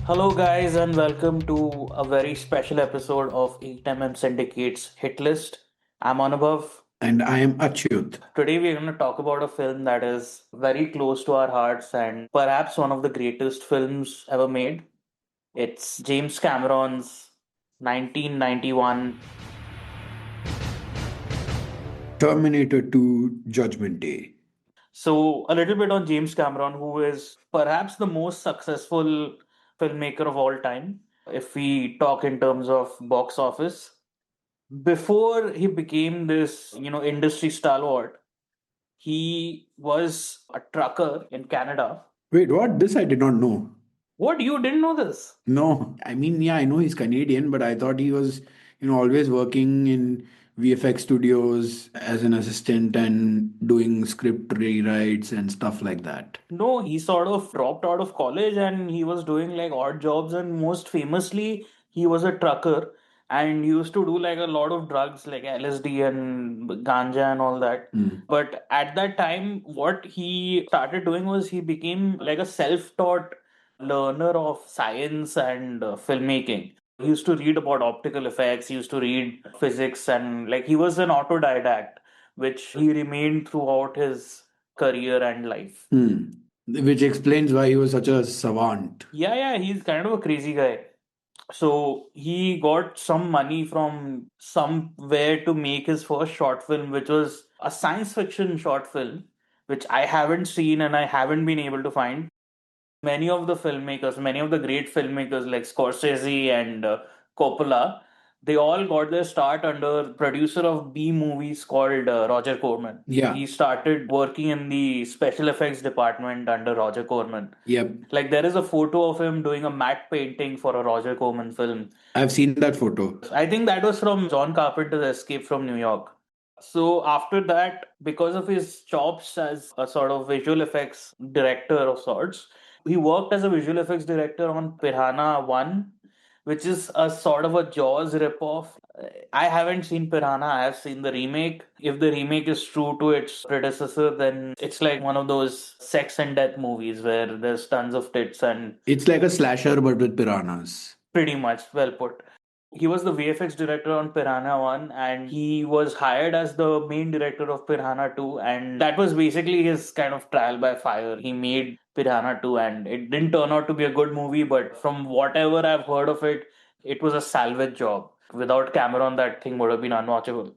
Hello, guys, and welcome to a very special episode of 8mm Syndicate's Hit List. I'm Anubhav. And I am Achyuth. Today, we're going to talk about a film that is very close to our hearts and perhaps one of the greatest films ever made. It's James Cameron's 1991. Terminator 2 Judgment Day. So, a little bit on James Cameron, who is perhaps the most successful filmmaker of all time, if we talk in terms of box office. Before he became this, industry stalwart, he was a trucker in Canada. Wait, what? This I did not know. What, you didn't know this? No, I mean, yeah, I know he's Canadian, but I thought he was, always working in VFX studios as an assistant and doing script rewrites and stuff like that. No, he sort of dropped out of college and he was doing like odd jobs, and most famously, he was a trucker and he used to do like a lot of drugs like LSD and ganja and all that. Mm. But at that time, what he started doing was he became like a self-taught learner of science and filmmaking. He used to read about optical effects, he used to read physics, and like he was an autodidact, which he remained throughout his career and life. Hmm. Which explains why he was such a savant. Yeah, yeah, he's kind of a crazy guy. So he got some money from somewhere to make his first short film, which was a science fiction short film, which I haven't seen and I haven't been able to find. Many of the filmmakers, many of the great filmmakers like Scorsese and Coppola, they all got their start under producer of B movies called Roger Corman. Yeah. He started working in the special effects department under Roger Corman. Yep. Like there is a photo of him doing a matte painting for a Roger Corman film. I've seen that photo. I think that was from John Carpenter's Escape from New York. So after that, because of his chops as a sort of visual effects director of sorts, he worked as a visual effects director on Piranha 1, which is a sort of a Jaws ripoff. I haven't seen Piranha, I have seen the remake. If the remake is true to its predecessor, then it's like one of those sex and death movies where there's tons of tits and It's like a slasher but with piranhas. pretty much well put. He was the VFX director on Piranha 1 and he was hired as the main director of Piranha 2, and that was basically his kind of trial by fire. He made Piranha 2 and it didn't turn out to be a good movie, but from whatever I've heard of it, it was a salvage job. Without Cameron, that thing would have been unwatchable.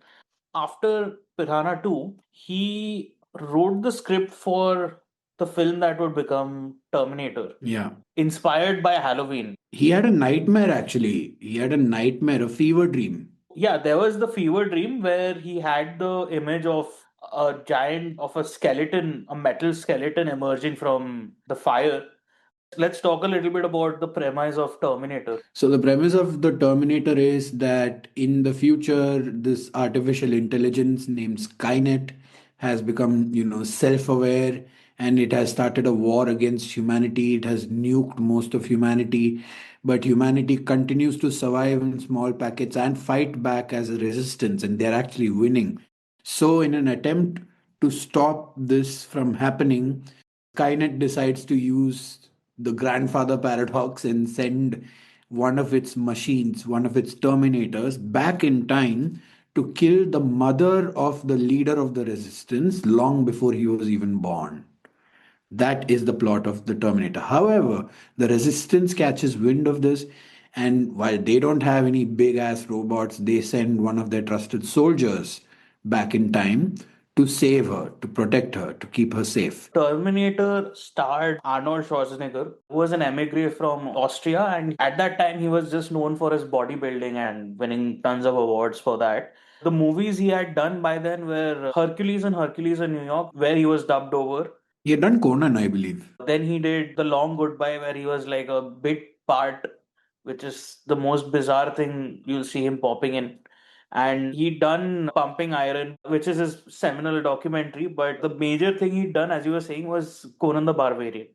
After Piranha 2, he wrote the script for the film that would become Terminator, Yeah. inspired by Halloween. He had a nightmare actually. He had a nightmare, a fever dream. Yeah, there was the fever dream where he had the image of a giant, of a skeleton, a metal skeleton emerging from the fire. Let's talk a little bit about the premise of Terminator. So the premise of the Terminator is that in the future, this artificial intelligence named Skynet has become, self-aware, and it has started a war against humanity. It has nuked most of humanity, but humanity continues to survive in small packets and fight back as a resistance, and they're actually winning. So in an attempt to stop this from happening, Skynet decides to use the grandfather paradox and send one of its machines, one of its terminators, back in time to kill the mother of the leader of the resistance long before he was even born. That is the plot of the Terminator. However, the resistance catches wind of this, and while they don't have any big ass robots, they send one of their trusted soldiers back in time to save her, to protect her, to keep her safe. Terminator starred Arnold Schwarzenegger, who was an emigre from Austria, and at that time he was just known for his bodybuilding and winning tons of awards for that. The movies he had done by then were Hercules and Hercules in New York, where he was dubbed over. He had done Conan, I believe. Then he did The Long Goodbye, where he was like a bit part, which is the most bizarre thing you'll see him popping in. And he done Pumping Iron, which is his seminal documentary. But the major thing he'd done, as you were saying, was Conan the Barbarian.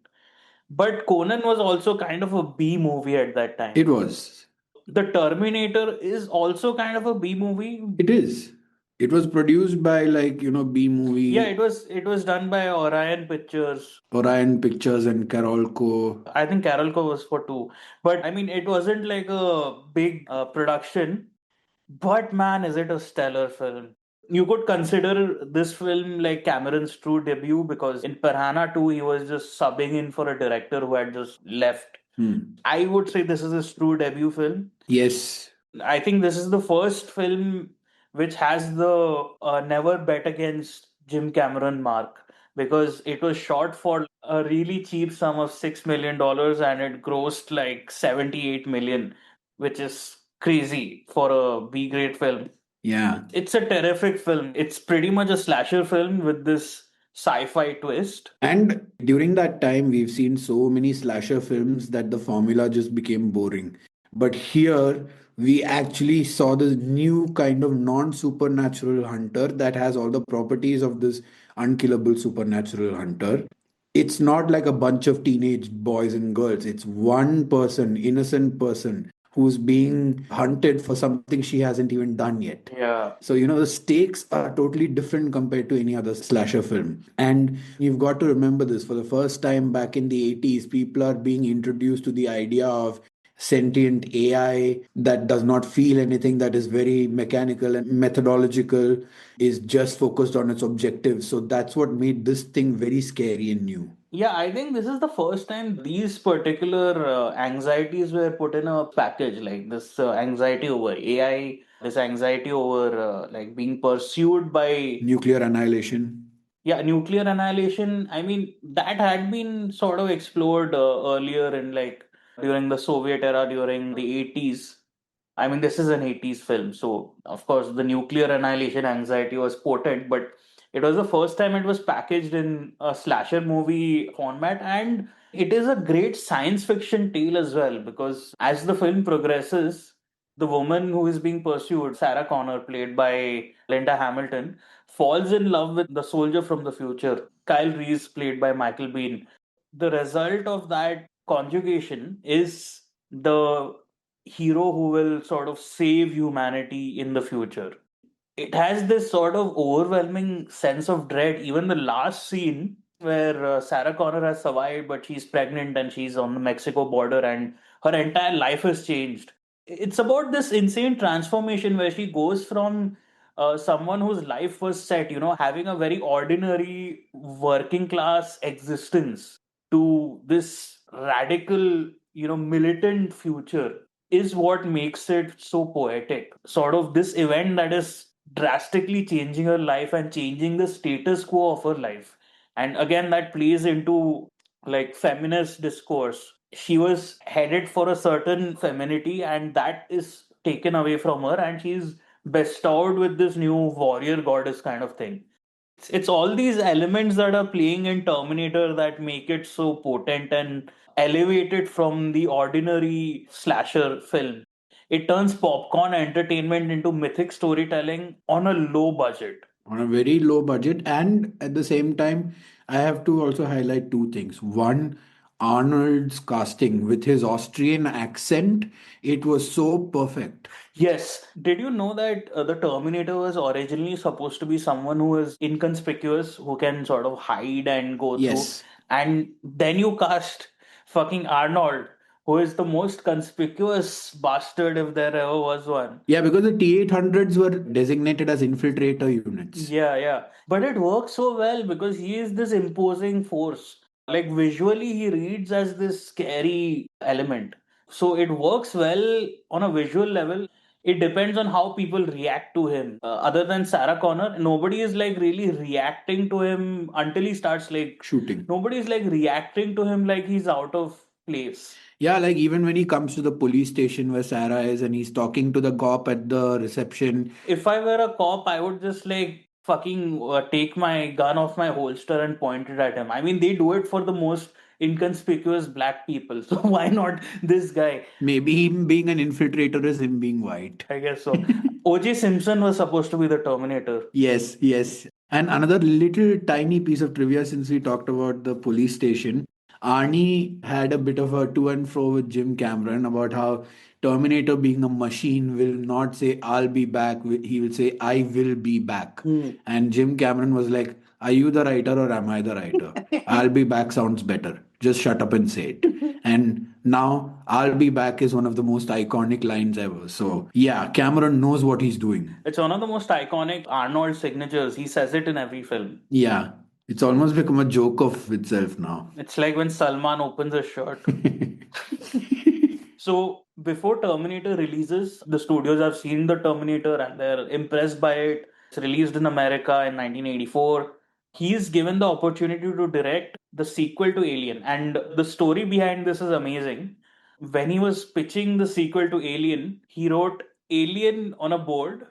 But Conan was also kind of a B movie at that time. It was. The Terminator is also kind of a B movie. It is. It was produced by like, B Yeah, movie, it was done by Orion Pictures. Orion Pictures and Carolco. I think Carolco was for two, but I mean it wasn't like a big production. But man, is it a stellar film? You could consider this film like Cameron's true debut because in Piranha 2, he was just subbing in for a director who had just left. I would say this is his true debut film. Yes. I think this is the first film which has the never bet against Jim Cameron mark because it was shot for a really cheap sum of $6 million and it grossed like 78 million, which is crazy for a B grade film. Yeah. It's a terrific film. It's pretty much a slasher film with this sci-fi twist. And during that time, we've seen so many slasher films that the formula just became boring. But here, we actually saw this new kind of non supernatural hunter that has all the properties of this unkillable supernatural hunter. It's not like a bunch of teenage boys and girls, it's one person, innocent person, who's being hunted for something she hasn't even done yet. Yeah. So, the stakes are totally different compared to any other slasher film. And you've got to remember this, for the first time back in the 80s, people are being introduced to the idea of sentient AI that does not feel anything, that is very mechanical and methodological, is just focused on its objectives. So that's what made this thing very scary and new. Yeah, I think this is the first time these particular anxieties were put in a package, like this anxiety over AI, this anxiety over like being pursued by Nuclear annihilation. yeah, nuclear annihilation. I mean, that had been sort of explored earlier in like during the Soviet era, during the 80s. I mean, this is an 80s film, so of course the nuclear annihilation anxiety was potent, but it was the first time it was packaged in a slasher movie format, and it is a great science fiction tale as well because as the film progresses, the woman who is being pursued, Sarah Connor, played by Linda Hamilton, falls in love with the soldier from the future, Kyle Reese, played by Michael Biehn. The result of that conjugation is the hero who will sort of save humanity in the future. It has this sort of overwhelming sense of dread. Even the last scene where Sarah Connor has survived, but she's pregnant and she's on the Mexico border, and her entire life has changed. It's about this insane transformation where she goes from someone whose life was set, having a very ordinary working class existence to this radical, militant future is what makes it so poetic. Sort of this event that is drastically changing her life and changing the status quo of her life. And again, that plays into like feminist discourse. She was headed for a certain femininity, and that is taken away from her, and she's bestowed with this new warrior goddess kind of thing. It's all these elements that are playing in Terminator that make it so potent and elevated from the ordinary slasher film. It turns popcorn entertainment into mythic storytelling on a low budget. On a very low budget, and at the same time, I have to also highlight two things. One, Arnold's casting with his Austrian accent, it was so perfect. Yes. Did you know that the Terminator was originally supposed to be someone who is inconspicuous, who can sort of hide and go through? Yes. And then you cast fucking Arnold, who is the most conspicuous bastard if there ever was one. Yeah, because the T-800s were designated as infiltrator units. Yeah, yeah. But it works so well because he is this imposing force. Like visually, he reads as this scary element. So it works well on a visual level. It depends on how people react to him. Other than Sarah Connor, nobody is like really reacting to him until he starts like Shooting. nobody is like reacting to him like he's out of place. Yeah, like even when he comes to the police station where Sarah is and he's talking to the cop at the reception. If I were a cop, I would just like fucking take my gun off my holster and point it at him. I mean, they do it for the most inconspicuous black people. So why not this guy? Maybe him being an infiltrator is him being white. I guess so. OJ Simpson was supposed to be the Terminator. Yes, yes. And another little tiny piece of trivia, since we talked about the police station, Arnie had a bit of a to and fro with Jim Cameron about how Terminator, being a machine, will not say, I'll be back. He will say, I will be back. And Jim Cameron was like, are you the writer or am I the writer? I'll be back sounds better. Just shut up and say it. And now, I'll be back is one of the most iconic lines ever. So, yeah, Cameron knows what he's doing. It's one of the most iconic Arnold signatures. He says it in every film. Yeah, it's almost become a joke of itself now. It's like when Salman opens his shirt. So before Terminator releases, the studios have seen the Terminator and they're impressed by it. It's released in America in 1984. He is given the opportunity to direct the sequel to Alien. And the story behind this is amazing. When he was pitching the sequel to Alien, he wrote Alien on a board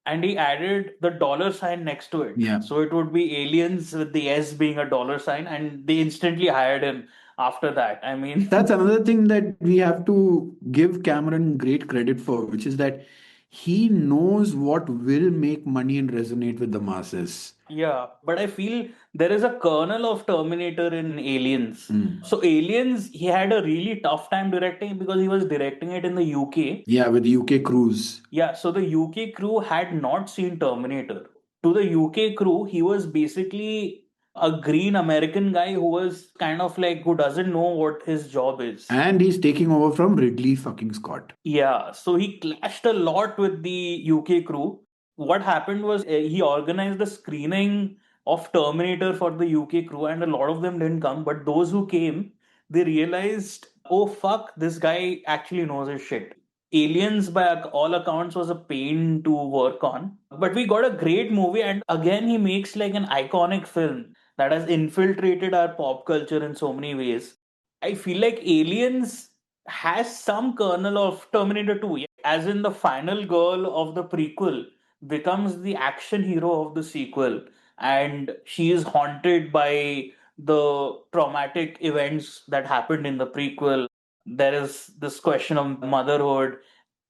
and he added the dollar sign next to it. Yeah. So it would be aliens with the S being a dollar sign, and they instantly hired him after that. I mean, That's another thing that we have to give Cameron great credit for, which is that he knows what will make money and resonate with the masses. yeah, but I feel there is a kernel of Terminator in Aliens. So Aliens, he had a really tough time directing because he was directing it in the UK. Yeah, with UK crews. Yeah, so the UK crew had not seen Terminator. To the UK crew, he was basically a green American guy who was kind of like who doesn't know what his job is. And he's taking over from Ridley fucking Scott. Yeah, so he clashed a lot with the UK crew. What happened was he organized a screening of Terminator for the UK crew, and a lot of them didn't come. But those who came, they realized, oh fuck, this guy actually knows his shit. Aliens, by all accounts, was a pain to work on. But we got a great movie, and again, he makes like an iconic film that has infiltrated our pop culture in so many ways. I feel like Aliens has some kernel of Terminator 2, yeah. As in the final girl of the prequel becomes the action hero of the sequel, and she is haunted by the traumatic events that happened in the prequel. There is this question of motherhood,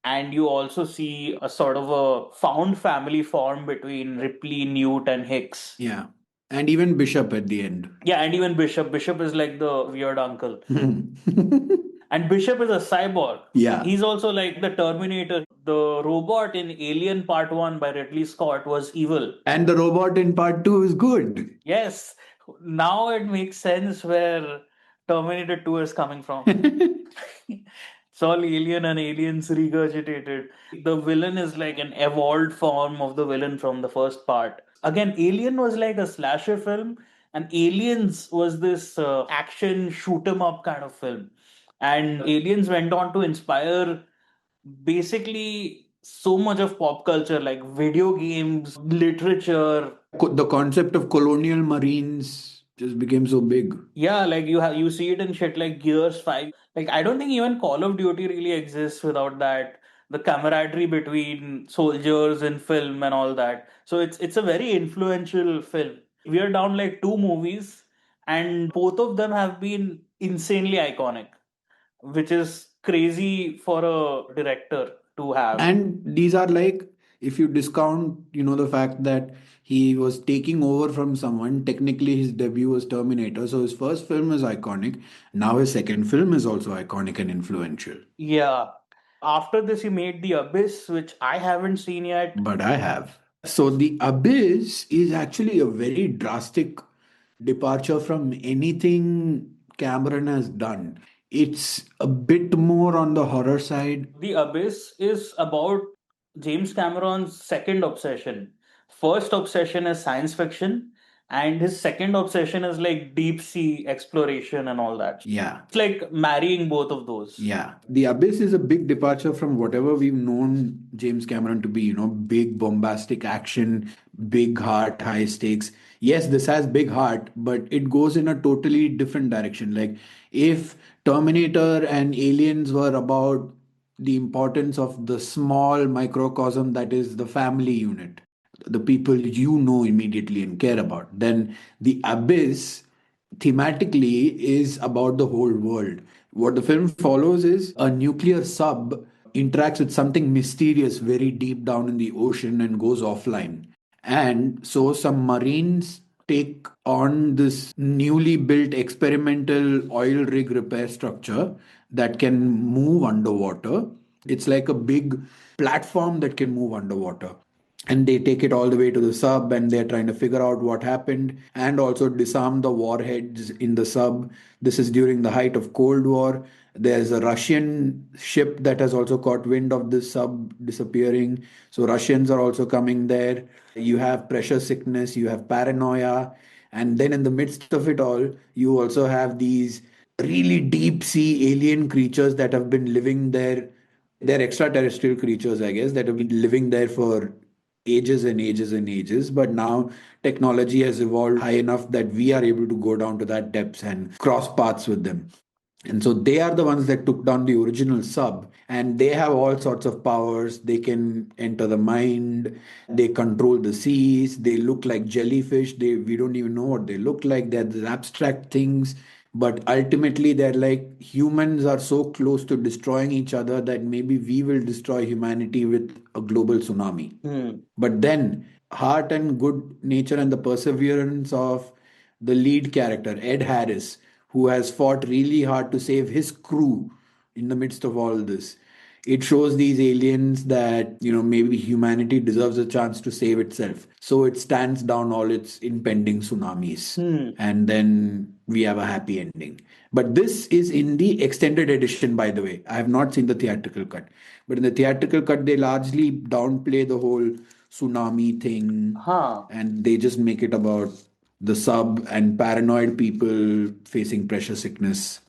and you also see a sort of a found family form between Ripley, Newt, and Hicks. Yeah. And even Bishop at the end. Yeah, and even Bishop. Bishop is like the weird uncle. And Bishop is a cyborg. Yeah. He's also like the Terminator. The robot in Alien Part 1 by Ridley Scott was evil. And the robot in part 2 is good. Yes. Now it makes sense where Terminator 2 is coming from. It's all alien and aliens regurgitated. The villain is like an evolved form of the villain from the first part. Again, Alien was like a slasher film, and Aliens was this action shoot 'em up kind of film. And Aliens went on to inspire basically so much of pop culture, like video games, literature. The concept of colonial marines just became so big. Yeah, like you see it in shit like Gears 5. Like I don't think even Call of Duty really exists without that. The camaraderie between soldiers in film and all that. So it's a very influential film. We are down like two movies, and both of them have been insanely iconic, which is crazy for a director to have. And these are like, if you discount, the fact that he was taking over from someone, technically his debut was Terminator. So his first film is iconic. Now his second film is also iconic and influential. Yeah. After this, he made The Abyss, which I haven't seen yet. But I have. So The Abyss is actually a very drastic departure from anything Cameron has done. It's a bit more on the horror side. The Abyss is about James Cameron's second obsession. First obsession is science fiction, and his second obsession is like deep sea exploration and all that. Yeah. It's like marrying both of those. Yeah. The Abyss is a big departure from whatever we've known James Cameron to be, big bombastic action, big heart, high stakes. Yes, this has big heart, but it goes in a totally different direction. Like if Terminator and Aliens were about the importance of the small microcosm that is the family unit, the people you know immediately and care about, then The Abyss thematically is about the whole world. What the film follows is a nuclear sub interacts with something mysterious very deep down in the ocean and goes offline. And so some marines take on this newly built experimental oil rig repair structure that can move underwater. It's like a big platform that can move underwater. And they take it all the way to the sub, and they're trying to figure out what happened and also disarm the warheads in the sub. This is during the height of Cold War. There's a Russian ship that has also caught wind of this sub disappearing, so Russians are also coming there. You have pressure sickness, you have paranoia, and then in the midst of it all, you also have these really deep sea alien creatures that have been living there. They're extraterrestrial creatures, I guess, that have been living there for ages and ages and ages. But now technology has evolved high enough that we are able to go down to that depths and cross paths with them. And so they are the ones that took down the original sub, and they have all sorts of powers. They can enter the mind, they control the seas, they look like jellyfish. We don't even know what they look like. They're these abstract things, but ultimately they're like humans are so close to destroying each other that maybe we will destroy humanity with a global tsunami. But then, heart and good nature and the perseverance of the lead character, Ed Harris, who has fought really hard to save his crew in the midst of all this. It shows these aliens that, maybe humanity deserves a chance to save itself. So it stands down all its impending tsunamis. And then we have a happy ending. But this is in the extended edition, by the way. I have not seen the theatrical cut. But in the theatrical cut, they largely downplay the whole tsunami thing. And they just make it about the sub and paranoid people facing pressure sickness.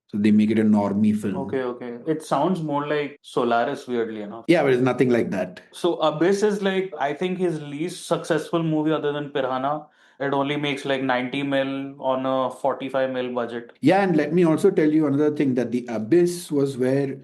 So they make it a normie film. Okay, okay. It sounds more like Solaris, weirdly enough. Yeah, but it's nothing like that. So Abyss is like, I think his least successful movie other than Piranha. It only makes like 90 mil on a 45 mil budget. Yeah, and let me also tell you another thing, that The Abyss was where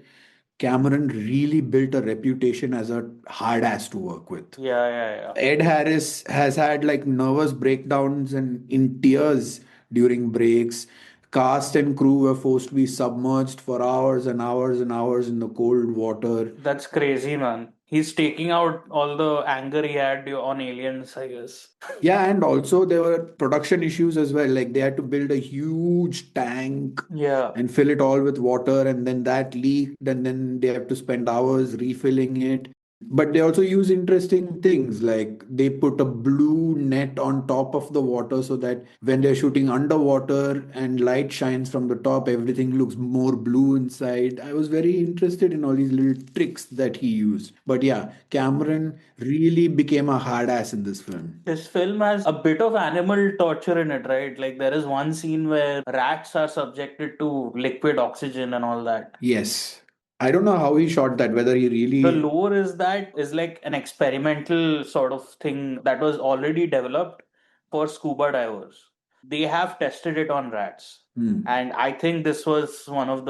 Cameron really built a reputation as a hard ass to work with. Yeah, yeah, yeah. Ed Harris has had like nervous breakdowns and in tears during breaks. Cast and crew were forced to be submerged for hours and hours and hours in the cold water. That's crazy, man. He's taking out all the anger he had on aliens, I guess. Yeah, and also there were production issues as well. Like they had to build a huge tank, Yeah. and fill it all with water, and then that leaked, and then they have to spend hours refilling it. But they also use interesting things, like they put a blue net on top of the water so that when they're shooting underwater and light shines from the top, everything looks more blue inside. I was very interested in all these little tricks that he used. But yeah, Cameron really became a hard ass in this film. This film has a bit of animal torture in it, right? Like there is one scene where rats are subjected to liquid oxygen and all that. Yes. I don't know how he shot that, whether he really. The lore is that is like an experimental sort of thing that was already developed for scuba divers. They have tested it on rats. And I think this was one of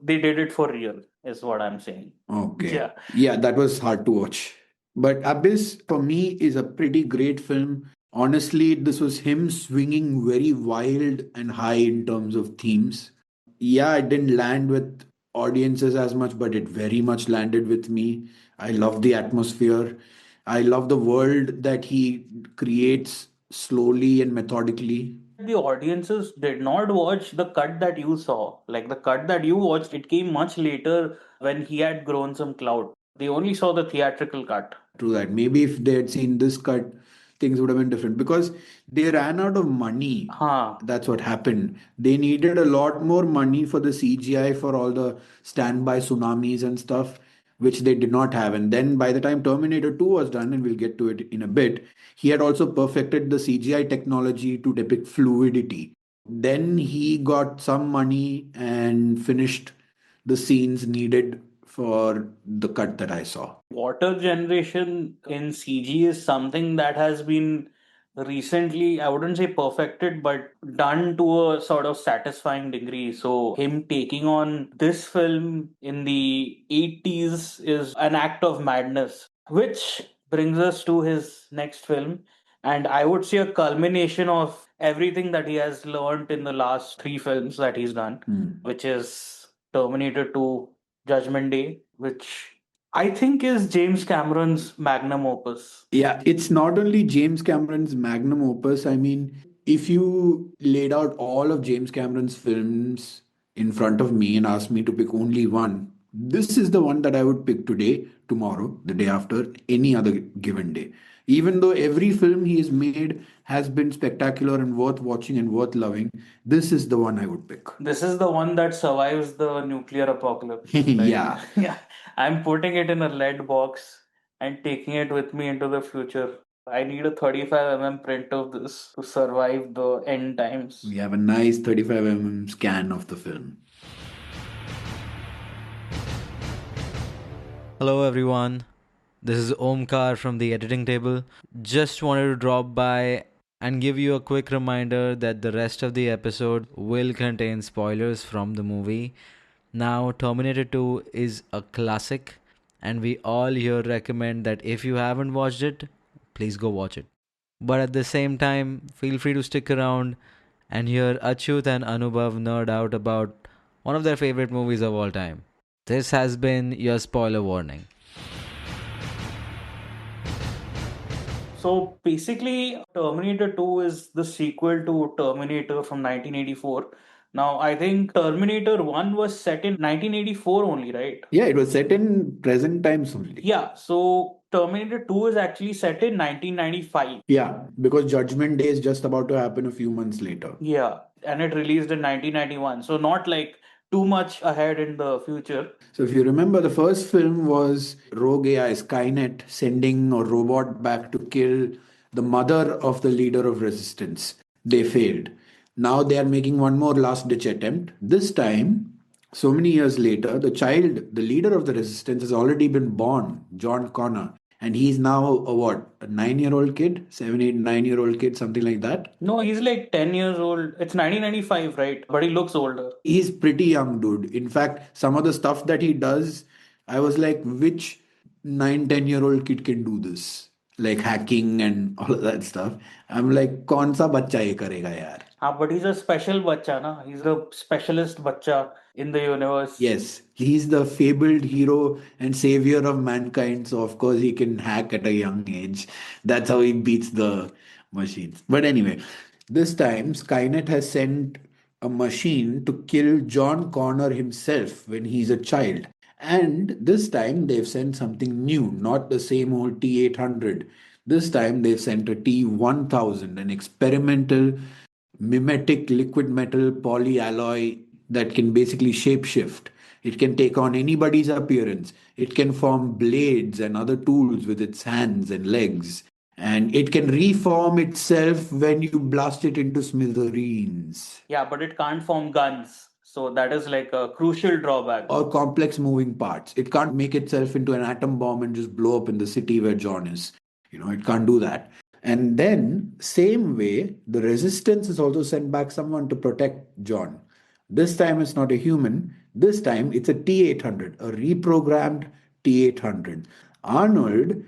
they did it for real, is what I'm saying. Okay. Yeah. Yeah, that was hard to watch. But Abyss, for me, is a pretty great film. Honestly, this was him swinging very wild and high in terms of themes. Yeah, it didn't land with audiences as much, but it very much landed with me. I love the atmosphere. I love the world that he creates slowly and methodically. The audiences did not watch the cut that you saw. Like the cut that you watched, it came much later when he had grown some clout. They only saw the theatrical cut. True that. Maybe if they had seen this cut, things would have been different because they ran out of money. Huh. That's what happened. They needed a lot more money for the CGI for all the standby tsunamis and stuff, which they did not have. And then by the time Terminator 2 was done, and we'll get to it in a bit, he had also perfected the CGI technology to depict fluidity. Then he got some money and finished the scenes needed for the cut that I saw. Water generation in CG is something that has been recently, I wouldn't say perfected, but done to a sort of satisfying degree. So, him taking on this film in the 80s is an act of madness, which brings us to his next film. And I would say a culmination of everything that he has learned in the last three films that he's done, which is Terminator 2, Judgment Day, which I think is James Cameron's magnum opus. Yeah, it's not only James Cameron's magnum opus. I mean, if you laid out all of James Cameron's films in front of me and asked me to pick only one, This is the one that I would pick today, tomorrow, the day after, any other given day. Even though every film he has made has been spectacular and worth watching and worth loving, this is the one I would pick. This is the one that survives the nuclear apocalypse. Yeah. Yeah, I'm putting it in a lead box and taking it with me into the future. I need a 35 print of this to survive the end times. We have a nice 35 scan of the film. Hello, everyone. This is Omkar from the editing table. Just wanted to drop by and give you a quick reminder that the rest of the episode will contain spoilers from the movie. Now, Terminator 2 is a classic, and we all here recommend that if you haven't watched it, please go watch it. But at the same time, feel free to stick around and hear Achyuth and Anubhav nerd out about one of their favorite movies of all time. This has been your spoiler warning. So basically, Terminator 2 is the sequel to Terminator from 1984. Now, I think Terminator 1 was set in 1984 only, right? Yeah, it was set in present times only. Yeah, so Terminator 2 is actually set in 1995. Yeah, because Judgment Day is just about to happen a few months later. Yeah, and it released in 1991. So not like too much ahead in the future. So if you remember, the first film was Rogue AI, Skynet, sending a robot back to kill the mother of the leader of resistance. They failed. Now they are making one more last ditch attempt. This time, so many years later, the child, the leader of the resistance, has already been born, John Connor. And he's now a what? A 9 year old kid? 7, 8, 9 year old kid, something like that? No, he's like 10 years old. It's 1995, right? But he looks older. He's pretty young, dude. In fact, some of the stuff that he does, I was like, which 9, 10 year old kid can do this? Like hacking and all of that stuff. I'm like, कौन सा बच्चा ये करेगा यार? But he's a special bacha, na? He's a specialist bacha in the universe. Yes, he's the fabled hero and savior of mankind. So, of course, he can hack at a young age. That's how he beats the machines. But anyway, this time, Skynet has sent a machine to kill John Connor himself when he's a child. And this time, they've sent something new, not the same old T-800. This time, they've sent a T-1000, an experimental mimetic liquid metal polyalloy that can basically shapeshift. It can take on anybody's appearance. It can form blades and other tools with its hands and legs. And it can reform itself when you blast it into smithereens. Yeah, but it can't form guns. So that is like a crucial drawback. Or complex moving parts. It can't make itself into an atom bomb and just blow up in the city where John is. It can't do that. And then, same way, the resistance has also sent back someone to protect John. This time it's not a human. This time it's a T-800, a reprogrammed T-800. Arnold,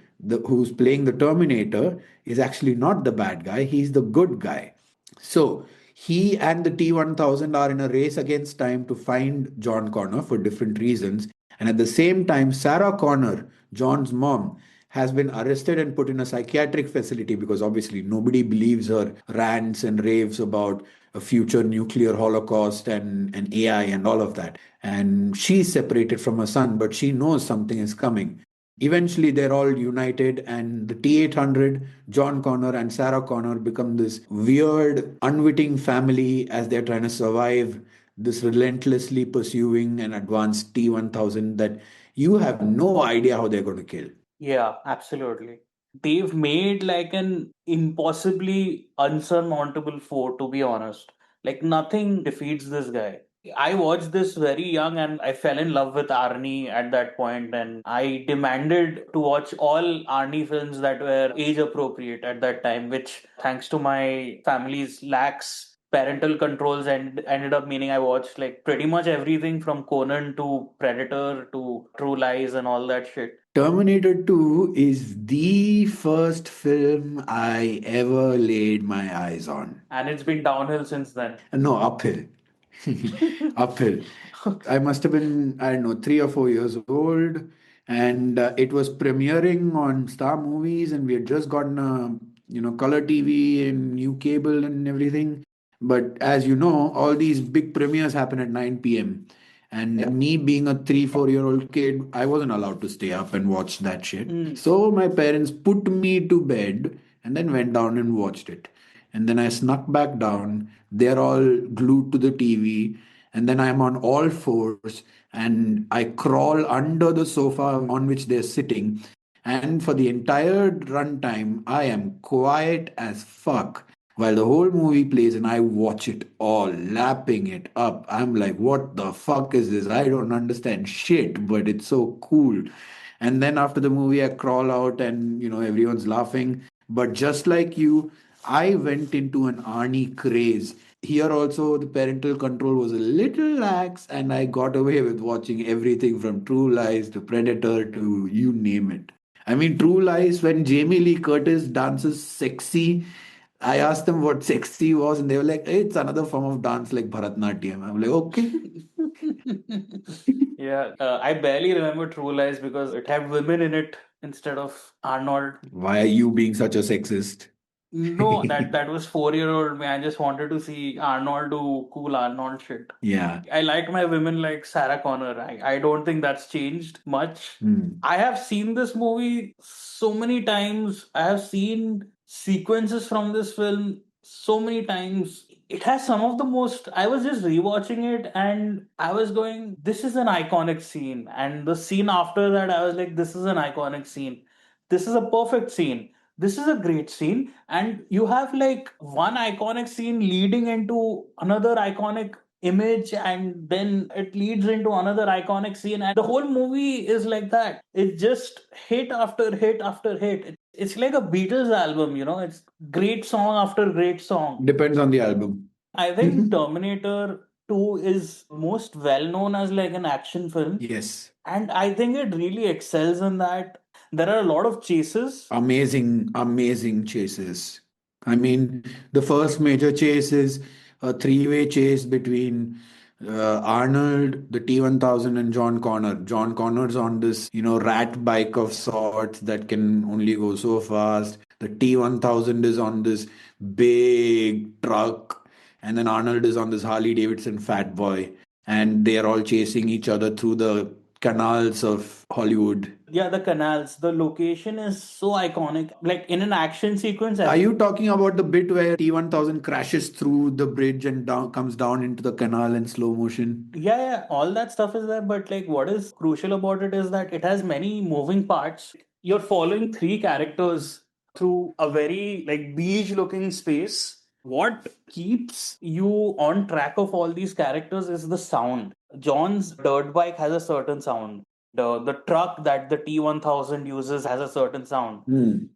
who's playing the Terminator, is actually not the bad guy. He's the good guy. So he and the T-1000 are in a race against time to find John Connor for different reasons. And at the same time, Sarah Connor, John's mom, has been arrested and put in a psychiatric facility because obviously nobody believes her rants and raves about a future nuclear holocaust and AI and all of that. And she's separated from her son, but she knows something is coming. Eventually, they're all united, and the T-800, John Connor, and Sarah Connor become this weird, unwitting family as they're trying to survive this relentlessly pursuing and advanced T-1000 that you have no idea how they're going to kill. Yeah, absolutely. They've made like an impossibly unsurmountable foe, to be honest. Like nothing defeats this guy. I watched this very young and I fell in love with Arnie at that point, and I demanded to watch all Arnie films that were age appropriate at that time, which thanks to my family's lax parental controls and ended up meaning I watched like pretty much everything from Conan to Predator to True Lies and all that shit. Terminator 2 is the first film I ever laid my eyes on. And it's been downhill since then. No, uphill. Uphill. I must have been, I don't know, 3 or 4 years old, and it was premiering on Star Movies, and we had just gotten a color TV and new cable and everything. But as you know, all these big premieres happen at 9 p.m. And me being a 3, 4 year old kid, I wasn't allowed to stay up and watch that shit. Mm. So my parents put me to bed and then went down and watched it. And then I snuck back down. They're all glued to the TV. And then I'm on all fours and I crawl under the sofa on which they're sitting. And for the entire runtime, I am quiet as fuck while the whole movie plays and I watch it all, lapping it up. I'm like, what the fuck is this? I don't understand shit, but it's so cool. And then after the movie, I crawl out and, everyone's laughing. But just like you, I went into an Arnie craze. Here also, the parental control was a little lax, and I got away with watching everything from True Lies to Predator to you name it. I mean, True Lies, when Jamie Lee Curtis dances sexy, I asked them what sexy was, and they were like, "Hey, it's another form of dance like Bharatnatyam." I'm like, okay. Yeah, I barely remember True Lies because it had women in it instead of Arnold. Why are you being such a sexist? No, that was 4-year-old me. I just wanted to see Arnold do cool Arnold shit. Yeah. I like my women like Sarah Connor. I don't think that's changed much. I have seen this movie so many times. I have seen sequences from this film so many times. It has some of the most. I was just rewatching it and I was going, this is an iconic scene. And the scene after that, I was like, this is an iconic scene. This is a perfect scene. This is a great scene. And you have like one iconic scene leading into another iconic image, and then it leads into another iconic scene, and the whole movie is like that. It's just hit after hit after hit. It's like a Beatles album, it's great song after great song. Depends on the album. I think Terminator 2 is most well known as like an action film. Yes. And I think it really excels in that. There are a lot of chases. Amazing, amazing chases. I mean, the first major chase is a three-way chase between Arnold, the T-1000, and John Connor. John Connor's on this, rat bike of sorts that can only go so fast. The T-1000 is on this big truck, and then Arnold is on this Harley Davidson Fat Boy, and they are all chasing each other through the canals of Hollywood. Yeah, the canals. The location is so iconic. Like in an action sequence. Are you talking about the bit where T-1000 crashes through the bridge and comes down into the canal in slow motion? Yeah, all that stuff is there. But like, what is crucial about it is that it has many moving parts. You're following three characters through a very like beach-looking space. What keeps you on track of all these characters is the sound. John's dirt bike has a certain sound. The truck that the T-1000 uses has a certain sound.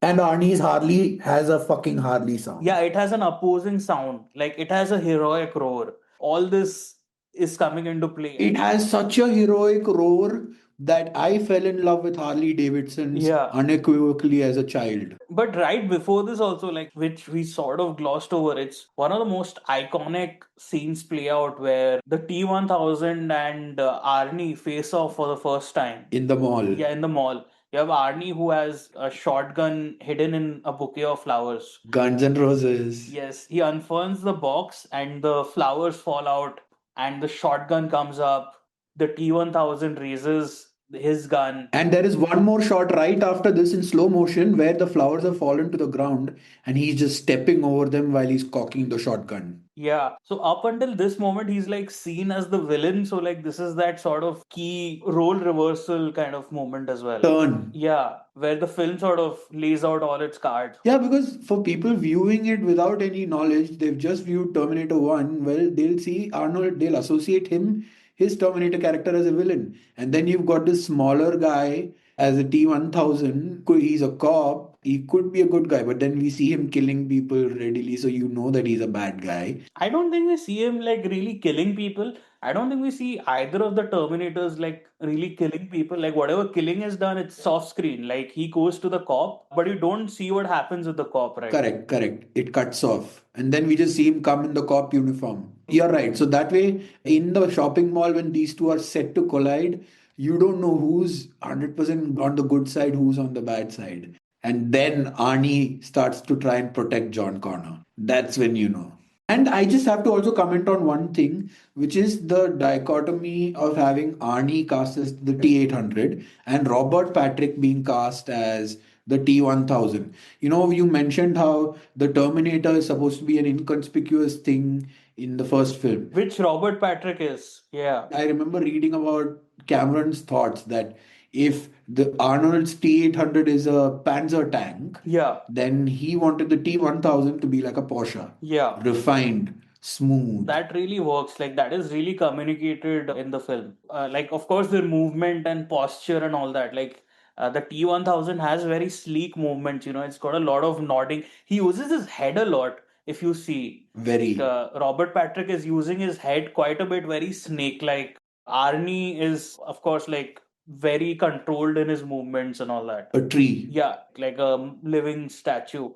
And Arnie's Harley has a fucking Harley sound. Yeah, it has an opposing sound. Like it has a heroic roar. All this is coming into play. It has such a heroic roar that I fell in love with Harley Davidson's unequivocally as a child. But right before this also, like, which we sort of glossed over, it's one of the most iconic scenes play out where the T-1000 and Arnie face off for the first time. In the mall. Yeah, in the mall. You have Arnie who has a shotgun hidden in a bouquet of flowers. Guns and Roses. Yes, he unfurls the box and the flowers fall out and the shotgun comes up. The T-1000 raises his gun. And there is one more shot right after this in slow motion where the flowers have fallen to the ground and he's just stepping over them while he's cocking the shotgun. Yeah. So up until this moment, he's like seen as the villain. So like this is that sort of key role reversal kind of moment as well. Turn. Yeah, where the film sort of lays out all its cards. Yeah, because for people viewing it without any knowledge, they've just viewed Terminator 1. Well, they'll see Arnold, they'll associate him, his Terminator character, as a villain. And then you've got this smaller guy as a T-1000. He's a cop. He could be a good guy, but then we see him killing people readily, so you know that he's a bad guy. I don't think we see him like really killing people. I don't think we see either of the Terminators like really killing people. Like whatever killing is done, it's off screen. Like he goes to the cop, but you don't see what happens with the cop, right? Correct. It cuts off. And then we just see him come in the cop uniform. You're right. So that way, in the shopping mall, when these two are set to collide, you don't know who's 100% on the good side, who's on the bad side. And then Arnie starts to try and protect John Connor. That's when you know. And I just have to also comment on one thing, which is the dichotomy of having Arnie cast as the T-800 and Robert Patrick being cast as the T-1000. You know, you mentioned how the Terminator is supposed to be an inconspicuous thing in the first film. Which Robert Patrick is. Yeah. I remember reading about Cameron's thoughts that if the Arnold's T-800 is a Panzer tank, Yeah. then he wanted the T-1000 to be like a Porsche, Yeah. refined, smooth. That really works. Like, that is really communicated in the film. Like, of course, the movement and posture and all that. Like, the T-1000 has very sleek movements. It's got a lot of nodding. He uses his head a lot. If you see, Very. Robert Patrick is using his head quite a bit, very snake-like. Arnie is, of course, like very controlled in his movements and all that. A tree. Yeah, like a living statue.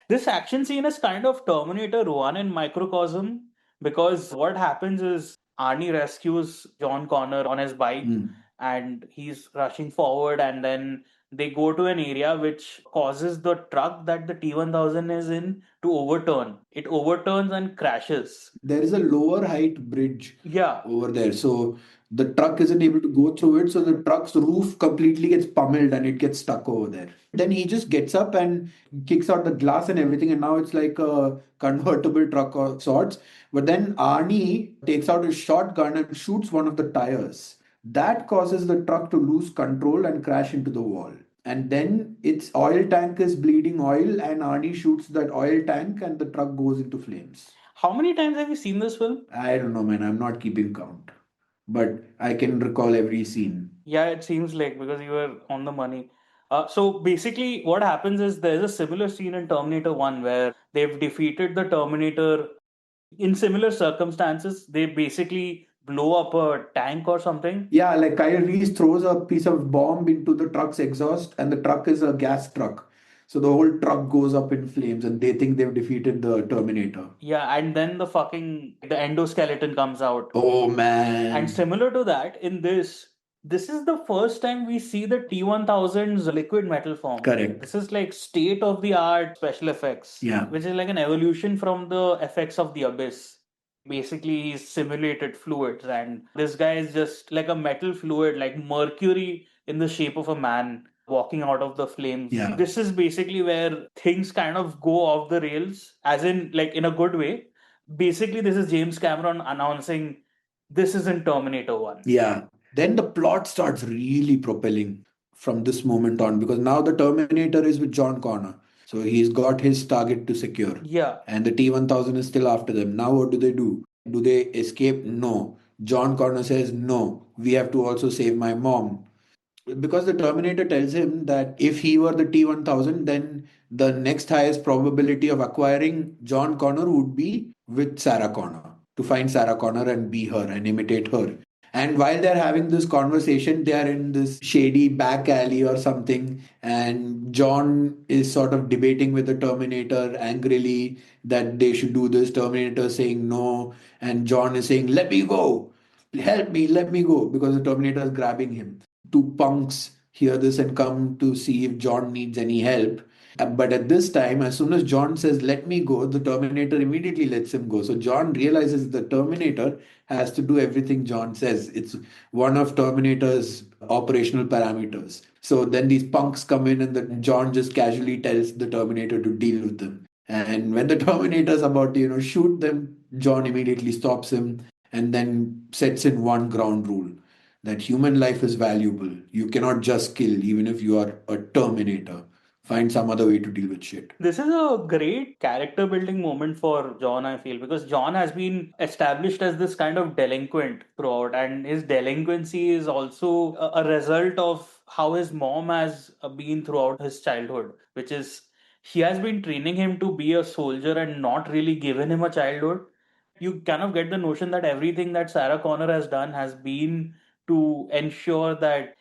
This action scene is kind of Terminator 1 in microcosm, because what happens is Arnie rescues John Connor on his bike, and he's rushing forward, and then they go to an area which causes the truck that the T-1000 is in to overturn. It overturns and crashes. There is a lower height bridge, Yeah. over there. So the truck isn't able to go through it. So the truck's roof completely gets pummeled and it gets stuck over there. Then he just gets up and kicks out the glass and everything. And now it's like a convertible truck of sorts. But then Arnie takes out his shotgun and shoots one of the tires. That causes the truck to lose control and crash into the wall. And then its oil tank is bleeding oil, and Arnie shoots that oil tank, and the truck goes into flames. How many times have you seen this film? I don't know, man. I'm not keeping count, but I can recall every scene. Yeah, it seems like, because you were on the money. So basically, what happens is there's a similar scene in Terminator 1 where they've defeated the Terminator in similar circumstances. They basically blow up a tank or something. Yeah, like Kyle Reese throws a piece of bomb into the truck's exhaust, and the truck is a gas truck. So the whole truck goes up in flames, and they think they've defeated the Terminator. Yeah, and then the endoskeleton comes out. Oh, man. And similar to that, in this is the first time we see the T-1000's liquid metal form. Correct. This is like state of the art special effects. Yeah. Which is like an evolution from the effects of the Abyss. Basically, he's simulated fluids, and this guy is just like a metal fluid, like mercury in the shape of a man walking out of the flames. Yeah. This is basically where things kind of go off the rails, as in, like, in a good way. Basically, this is James Cameron announcing this isn't Terminator 1. Yeah. Then the plot starts really propelling from this moment on, because now the Terminator is with John Connor. So he's got his target to secure. Yeah. And the T-1000 is still after them. Now what do? Do they escape? No. John Connor says, no, we have to also save my mom. Because the Terminator tells him that if he were the T-1000, then the next highest probability of acquiring John Connor would be with Sarah Connor, to find Sarah Connor and be her and imitate her. And while they're having this conversation, they are in this shady back alley or something. And John is sort of debating with the Terminator angrily that they should do this. Terminator saying no. And John is saying, let me go. Help me, let me go. Because the Terminator is grabbing him. Two punks hear this and come to see if John needs any help. But at this time, as soon as John says, let me go, the Terminator immediately lets him go. So John realizes the Terminator has to do everything John says. It's one of Terminator's operational parameters. So then these punks come in, and John just casually tells the Terminator to deal with them. And when the Terminator's about to, shoot them, John immediately stops him and then sets in one ground rule, that human life is valuable. You cannot just kill, even if you are a Terminator. Find some other way to deal with shit. This is a great character building moment for John, I feel, because John has been established as this kind of delinquent throughout, and his delinquency is also a result of how his mom has been throughout his childhood, which is she has been training him to be a soldier and not really given him a childhood. You kind of get the notion that everything that Sarah Connor has done has been to ensure that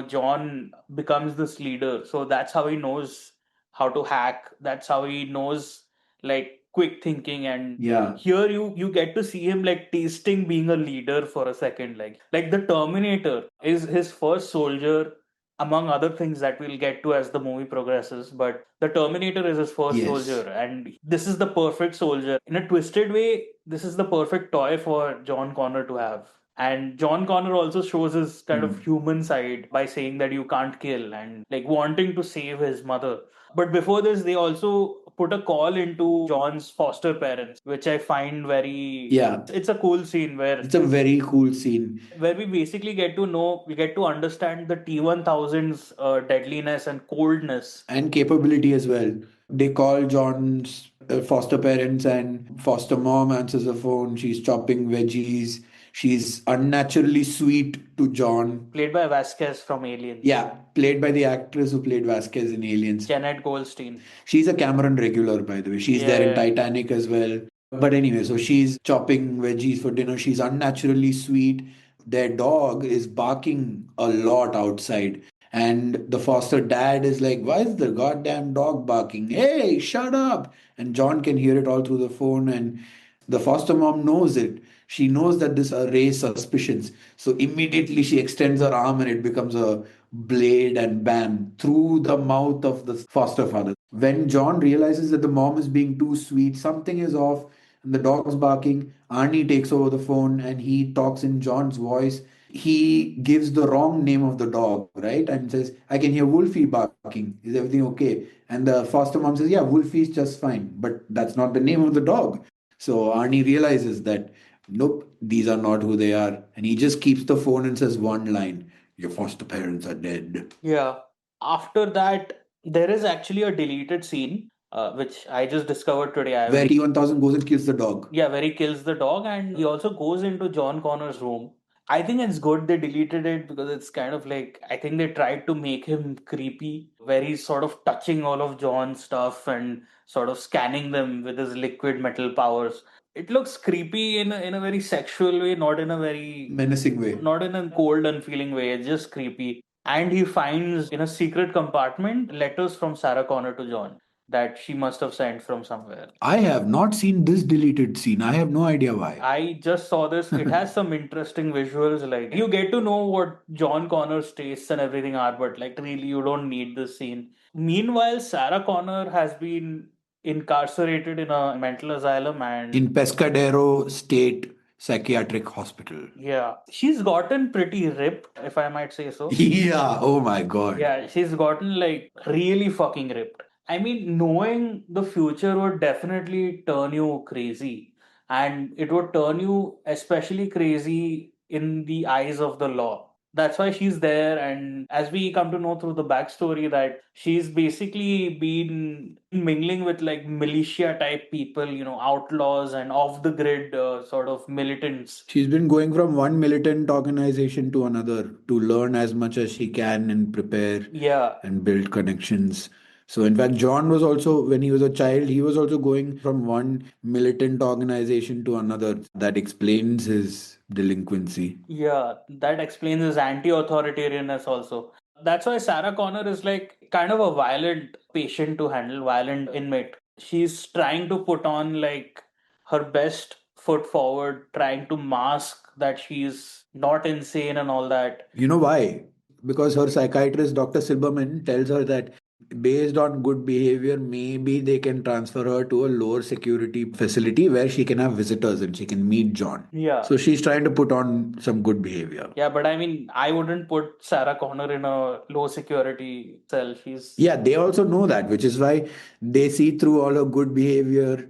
John becomes this leader. So that's how he knows how to hack. That's how he knows, like, quick thinking. And Yeah. here you get to see him like tasting being a leader for a second. Like the Terminator is his first soldier. among other things that we'll get to as the movie progresses. But the Terminator is his first Yes. soldier, and this is the perfect soldier. In a twisted way, this is the perfect toy for John Connor to have. And John Connor also shows his kind of human side by saying that you can't kill and like wanting to save his mother. But before this, they also put a call into John's foster parents, which I find very. Yeah. It's a cool scene where. It's a very cool scene. Where we basically get to know, we get to understand the T-1000's deadliness and coldness. And capability as well. They call John's foster parents, and foster mom answers the phone. She's chopping veggies. She's unnaturally sweet to John. Played by Vasquez from Aliens. Yeah, played by the actress who played Vasquez in Aliens. Janet Goldstein. She's a Cameron regular, by the way. She's there in Titanic as well. But anyway, so she's chopping veggies for dinner. She's unnaturally sweet. Their dog is barking a lot outside. And the foster dad is like, "Why is the goddamn dog barking? Hey, shut up!" And John can hear it all through the phone. And the foster mom knows it. She knows that this arrays suspicions. So immediately she extends her arm and it becomes a blade, and bam, through the mouth of the foster father. When John realizes that the mom is being too sweet, something is off, and the dog's barking, Arnie takes over the phone and he talks in John's voice. He gives the wrong name of the dog, right? And says, "I can hear Wolfie barking. Is everything okay?" And the foster mom says, "Yeah, Wolfie's just fine." But that's not the name of the dog. So Arnie realizes that, nope, these are not who they are. And he just keeps the phone and says one line: "Your foster parents are dead." Yeah. After that, there is actually a deleted scene, which I just discovered today. Where T-1000 goes and kills the dog. Yeah, where he kills the dog, and he also goes into John Connor's room. I think it's good they deleted it because it's kind of like, I think they tried to make him creepy, where he's sort of touching all of John's stuff and sort of scanning them with his liquid metal powers. It looks creepy in a very sexual way, not in a very Menacing way. not in a cold, unfeeling way. It's just creepy. And he finds in a secret compartment letters from Sarah Connor to John that she must have sent from somewhere. I have not seen this deleted scene. I have no idea why. I just saw this. It has some interesting visuals. Like, you get to know what John Connor's tastes and everything are, but like really, you don't need this scene. Meanwhile, Sarah Connor has been incarcerated in a mental asylum and In Pescadero State Psychiatric Hospital. yeah, she's gotten pretty ripped, if I might say so. Yeah, oh my god. Yeah, she's gotten like really fucking ripped. I mean, knowing the future would definitely turn you crazy. And it would turn you especially crazy in the eyes of the law. That's why she's there. And as we come to know through the backstory, that she's basically been mingling with like militia type people, outlaws and off the grid sort of militants. She's been going from one militant organization to another to learn as much as she can and prepare Yeah. and build connections. So, in fact, John was also, when he was a child, he was also going from one militant organization to another. That explains his delinquency. Yeah, that explains his anti-authoritarianness also. That's why Sarah Connor is like kind of a violent patient to handle, violent inmate. She's trying to put on like her best foot forward, trying to mask that she's not insane and all that. You know why? Because her psychiatrist, Dr. Silberman, tells her that based on good behavior, maybe they can transfer her to a lower security facility where she can have visitors and she can meet John. Yeah. So she's trying to put on some good behavior. Yeah, but I mean, I wouldn't put Sarah Connor in a low security cell. Yeah, they also know that, which is why they see through all her good behavior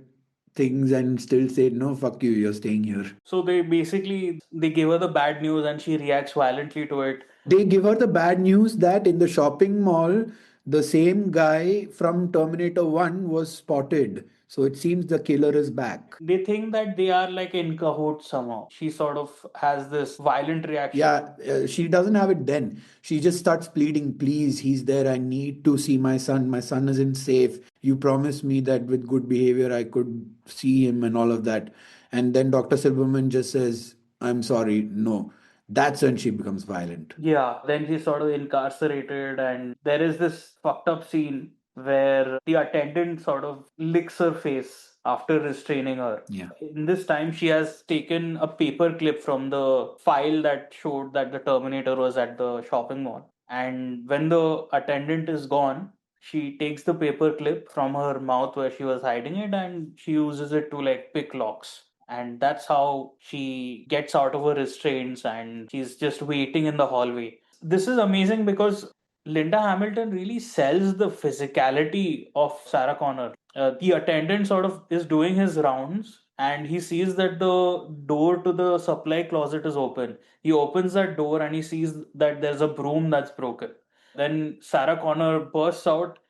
things and still say, "No, fuck you, you're staying here." So they give her the bad news and she reacts violently to it. They give her the bad news that in the shopping mall, the same guy from Terminator 1 was spotted. So it seems the killer is back. They think that they are like in cahoots somehow. She sort of has this violent reaction. Yeah, she doesn't have it then. She just starts pleading, "Please, he's there. I need to see my son. My son isn't safe. You promised me that with good behavior I could see him," and all of that. And then Dr. Silverman just says, "I'm sorry, no." That's when she becomes violent. Yeah, then she's sort of incarcerated, and there is this fucked up scene where the attendant sort of licks her face after restraining her. Yeah. In this time, she has taken a paper clip from the file that showed that the Terminator was at the shopping mall. And when the attendant is gone, she takes the paper clip from her mouth where she was hiding it and she uses it to like pick locks. And that's how she gets out of her restraints and she's just waiting in the hallway. This is amazing because Linda Hamilton really sells the physicality of Sarah Connor. The attendant sort of is doing his rounds and he sees that the door to the supply closet is open. He opens that door and he sees that there's a broom that's broken. Then Sarah Connor bursts out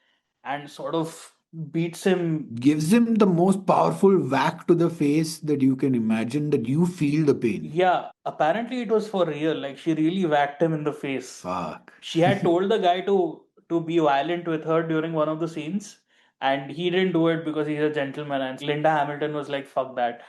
and sort of beats him. Gives him the most powerful whack to the face that you can imagine, that you feel the pain. Yeah, apparently it was for real. Like she really whacked him in the face. Fuck. She had told the guy to be violent with her during one of the scenes, and he didn't do it because he's a gentleman. And Linda Hamilton was like, "Fuck that."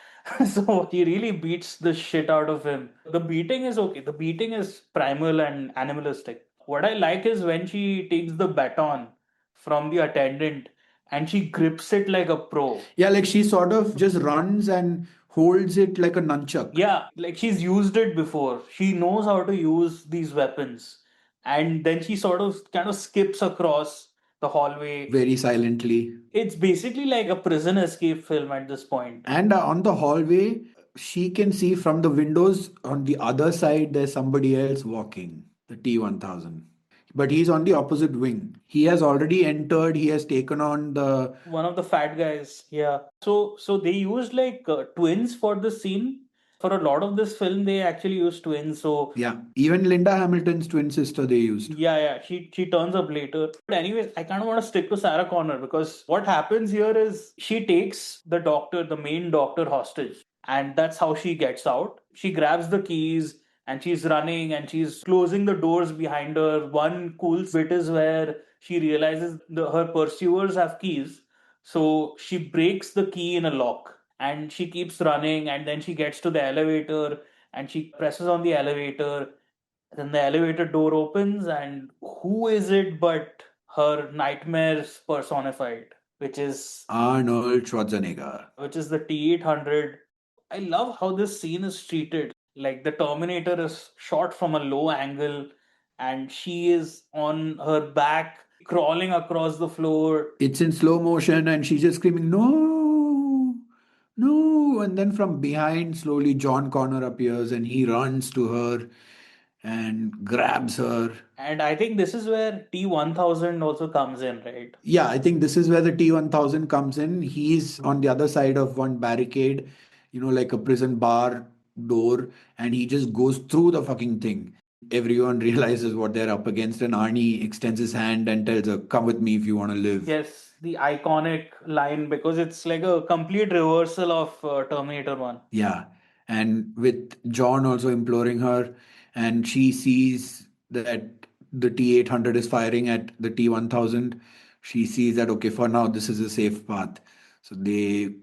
So he really beats the shit out of him. The beating is okay. The beating is primal and animalistic. What I like is when she takes the baton from the attendant and she grips it like a pro. Yeah, like she sort of just runs and holds it like a nunchuck. Yeah, like she's used it before. She knows how to use these weapons. And then she sort of kind of skips across the hallway. Very silently. It's basically like a prison escape film at this point. And on the hallway, she can see from the windows on the other side, there's somebody else walking, the T-1000. But he's on the opposite wing. He has already entered, he has taken on the. One of the fat guys, yeah. So they used like twins for the scene. For a lot of this film, they actually used twins. So Yeah, even Linda Hamilton's twin sister they used. yeah. She turns up later. But anyways, I kind of want to stick to Sarah Connor because what happens here is she takes the doctor, the main doctor, hostage, and that's how she gets out. She grabs the keys and she's running and she's closing the doors behind her. One cool bit is where she realizes her pursuers have keys, so she breaks the key in a lock and she keeps running and then she gets to the elevator and she presses on the elevator, then the elevator door opens, and who is it but her nightmares personified, Arnold Schwarzenegger. which is the T-800. I love how this scene is treated. Like the Terminator is shot from a low angle, and she is on her back, crawling across the floor. It's in slow motion and she's just screaming, no, no. And then from behind, slowly John Connor appears and he runs to her and grabs her. And I think this is where T-1000 also comes in, right? Yeah, I think this is where the T-1000 comes in. He's on the other side of one barricade, like a prison bar door, and he just goes through the fucking thing. Everyone realizes what they're up against, and Arnie extends his hand and tells her, come with me if you want to live. Yes, the iconic line because it's like a complete reversal of Terminator 1. Yeah. And with John also imploring her, and she sees that the T-800 is firing at the T-1000. She sees that, okay, for now, this is a safe path. So they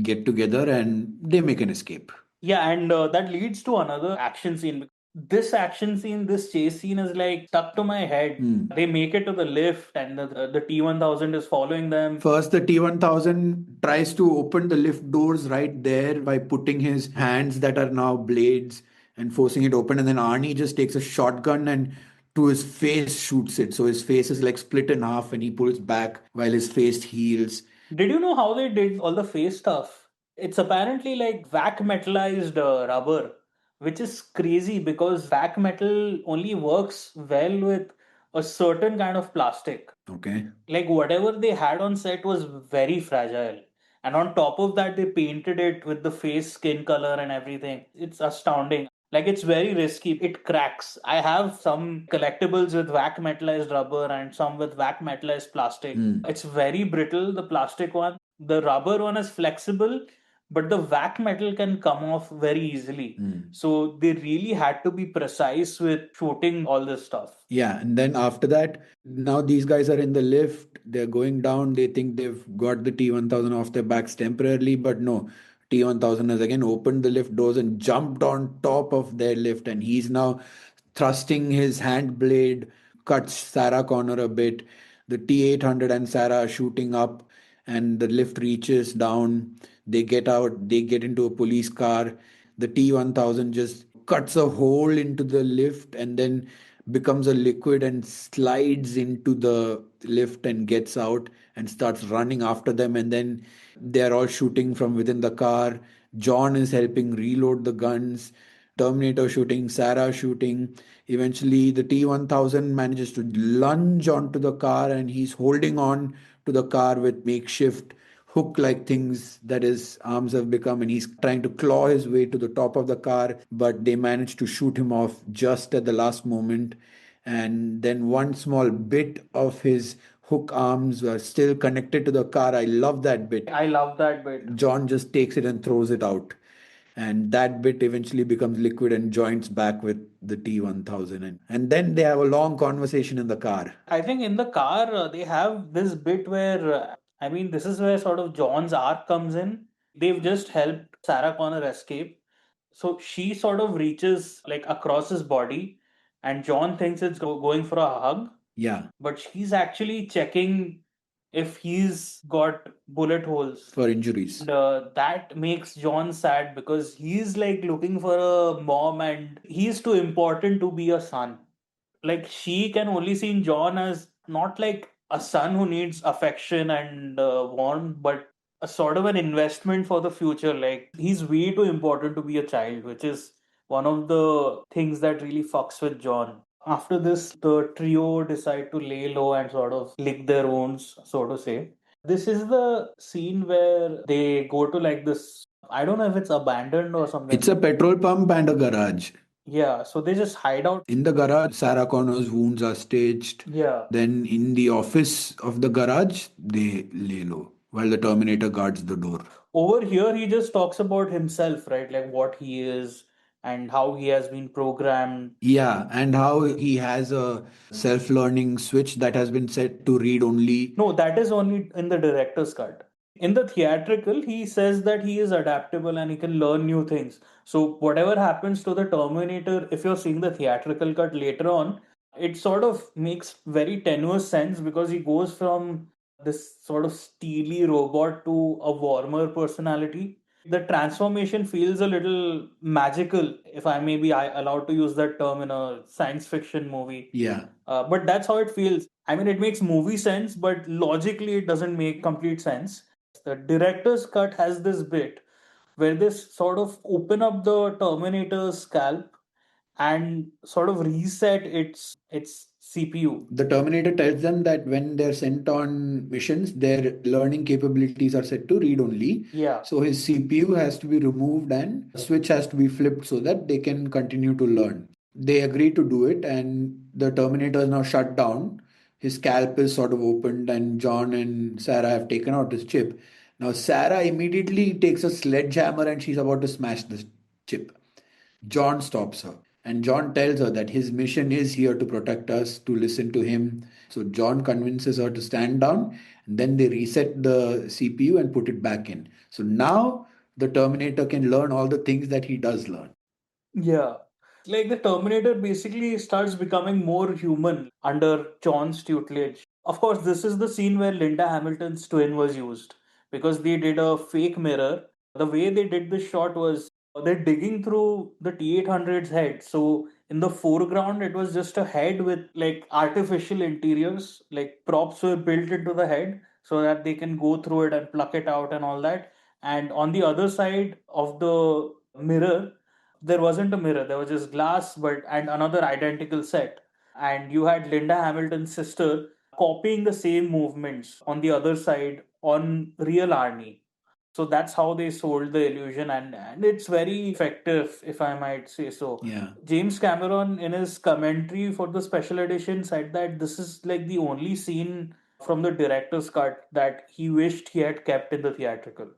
get together and they make an escape. Yeah, and that leads to another action scene. This action scene, this chase scene is like stuck to my head. They make it to the lift, and the T-1000 is following them. First, the T-1000 tries to open the lift doors right there by putting his hands that are now blades and forcing it open. And then Arnie just takes a shotgun and to his face shoots it. So his face is like split in half and he pulls back while his face heals. Did you know how they did all the face stuff? It's apparently like vac metallized rubber, which is crazy because vac metal only works well with a certain kind of plastic. Okay. Like whatever they had on set was very fragile. And on top of that, they painted it with the face skin color and everything. It's astounding. Like it's very risky. It cracks. I have some collectibles with vac metallized rubber and some with vac metallized plastic. It's very brittle, the plastic one. The rubber one is flexible, but the vac metal can come off very easily. So they really had to be precise with shooting all this stuff. Yeah, and then after that, now these guys are in the lift, they're going down, they think they've got the T-1000 off their backs temporarily, but no. T-1000 has again opened the lift doors and jumped on top of their lift, and he's now thrusting his hand blade, cuts Sarah Connor a bit. The T-800 and Sarah are shooting up, and the lift reaches down. They get out, they get into a police car. The T-1000 just cuts a hole into the lift, and then becomes a liquid and slides into the lift and gets out and starts running after them. And then they're all shooting from within the car. John is helping reload the guns. Terminator shooting, Sarah shooting. Eventually, the T-1000 manages to lunge onto the car and he's holding on to the car with makeshift hook like things that his arms have become, and he's trying to claw his way to the top of the car, but they manage to shoot him off just at the last moment. And then one small bit of his hook arms were still connected to the car. I love that bit. I love that bit. John just takes it and throws it out. And that bit eventually becomes liquid and joins back with the T-1000. And then they have a long conversation in the car. I think in the car, they have this bit where, I mean, this is where sort of John's arc comes in. They've just helped Sarah Connor escape. So she sort of reaches like across his body, and John thinks it's going for a hug, Yeah, but she's actually checking if he's got bullet holes. for injuries. And that makes John sad because he's like looking for a mom and he's too important to be a son. Like she can only see John as not like a son who needs affection and warmth, but a sort of an investment for the future. Like he's way too important to be a child, which is one of the things that really fucks with John. After this, the trio decide to lay low and sort of lick their wounds, so to say. This is the scene where they go to like this. I don't know if it's abandoned or something. It's a petrol pump and a garage. Yeah, so they just hide out. In the garage, Sarah Connor's wounds are staged. Yeah. Then in the office of the garage, they lay low while the Terminator guards the door. Over here, he just talks about himself, right? Like what he is and how he has been programmed. Yeah, and how he has a self learning switch that has been set to read only. No, that is only in the director's cut. In the theatrical, he says that he is adaptable and he can learn new things. So, whatever happens to the Terminator, if you're seeing the theatrical cut later on, it sort of makes very tenuous sense because he goes from this sort of steely robot to a warmer personality. The transformation feels a little magical, if I may be allowed to use that term in a science fiction movie. Yeah. But that's how it feels. I mean, it makes movie sense, but logically, it doesn't make complete sense. The director's cut has this bit where they sort of open up the Terminator's scalp and sort of reset its CPU. The Terminator tells them that when they're sent on missions, their learning capabilities are set to read only. Yeah. So his CPU has to be removed and switch has to be flipped so that they can continue to learn. They agree to do it, and the Terminator is now shut down. His scalp is sort of opened, and John and Sarah have taken out his chip. Now, Sarah immediately takes a sledgehammer and she's about to smash the chip. John stops her, and John tells her that his mission is here to protect us, to listen to him. So John convinces her to stand down, and then they reset the CPU and put it back in. So now the Terminator can learn all the things that he does learn. Yeah. Like the Terminator basically starts becoming more human under John's tutelage. Of course, this is the scene where Linda Hamilton's twin was used because they did a fake mirror. The way they did this shot was they're digging through the T-800's head. So in the foreground, it was just a head with like artificial interiors, like props were built into the head so that they can go through it and pluck it out and all that. And on the other side of the mirror, there wasn't a mirror, there was just glass, but and another identical set. And you had Linda Hamilton's sister copying the same movements on the other side on real Arnie. So that's how they sold the illusion, and it's very effective, if I might say so. Yeah. James Cameron, in his commentary for the special edition, said that this is like the only scene from the director's cut that he wished he had kept in the theatrical.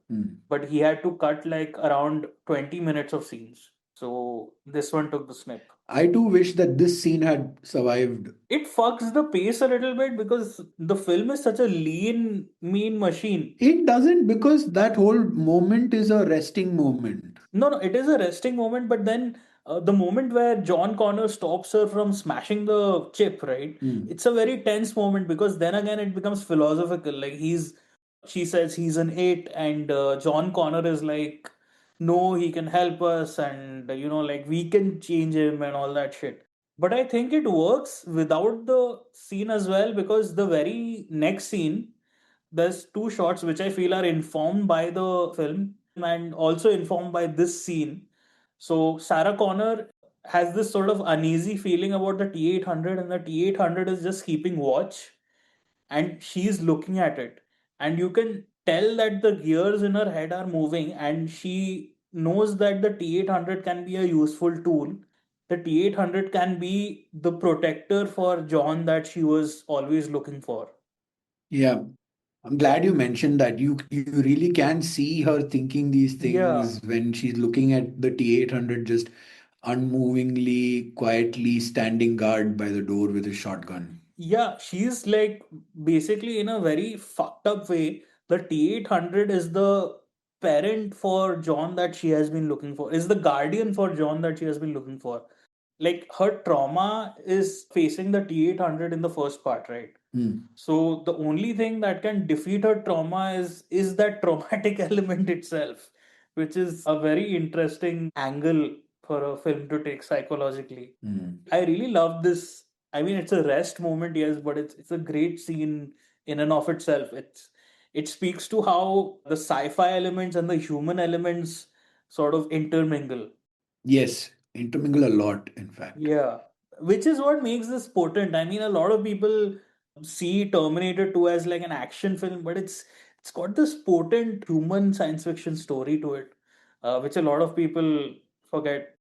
But he had to cut like around 20 minutes of scenes. So this one took the snip. I do wish that this scene had survived. It fucks the pace a little bit because the film is such a lean, mean machine. It doesn't, because that whole moment is a resting moment. No, it is a resting moment, but then the moment where John Connor stops her from smashing the chip, right? It's a very tense moment because then again it becomes philosophical. Like she says he's an eight, and John Connor is like, no, he can help us, and like we can change him and all that shit. But I think it works without the scene as well, because the very next scene, there's two shots which I feel are informed by the film and also informed by this scene. So Sarah Connor has this sort of uneasy feeling about the T800, and the T800 is just keeping watch, and she's looking at it, and you can tell that the gears in her head are moving, and she knows that the T800 can be a useful tool. The T800 can be the protector for John that she was always looking for. Yeah, I'm glad you mentioned that. You really can see her thinking these Yeah. things when she's looking at the T800 just unmovingly, quietly standing guard by the door with a shotgun. Yeah, she's like basically in a very fucked up way. The T800 is the parent for John that she has been looking for, is the guardian for John that she has been looking for. Like her trauma is facing the T800 in the first part, right? Hmm. So the only thing that can defeat her trauma is that traumatic element itself, which is a very interesting angle for a film to take psychologically. Hmm. I really love this. I mean, it's a rest moment, yes, but it's a great scene in and of itself. It speaks to how the sci-fi elements and the human elements sort of intermingle. Yes, intermingle a lot, in fact. Yeah, which is what makes this potent. I mean, a lot of people see Terminator 2 as like an action film, but it's got this potent human science fiction story to it, which a lot of people forget.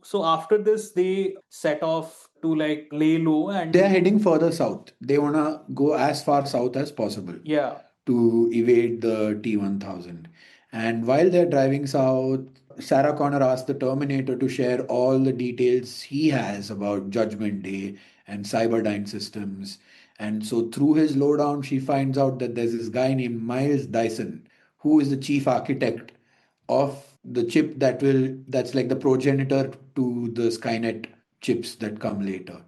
So after this, they set off to like lay low, They are and heading further south. They want to go as far south as possible yeah, to evade the T-1000. And while they're driving south, Sarah Connor asks the Terminator to share all the details he has about Judgment Day and Cyberdyne systems. And so through his lowdown, she finds out that there's this guy named Miles Dyson, who is the chief architect of the chip that's like the progenitor to the Skynet chips that come later.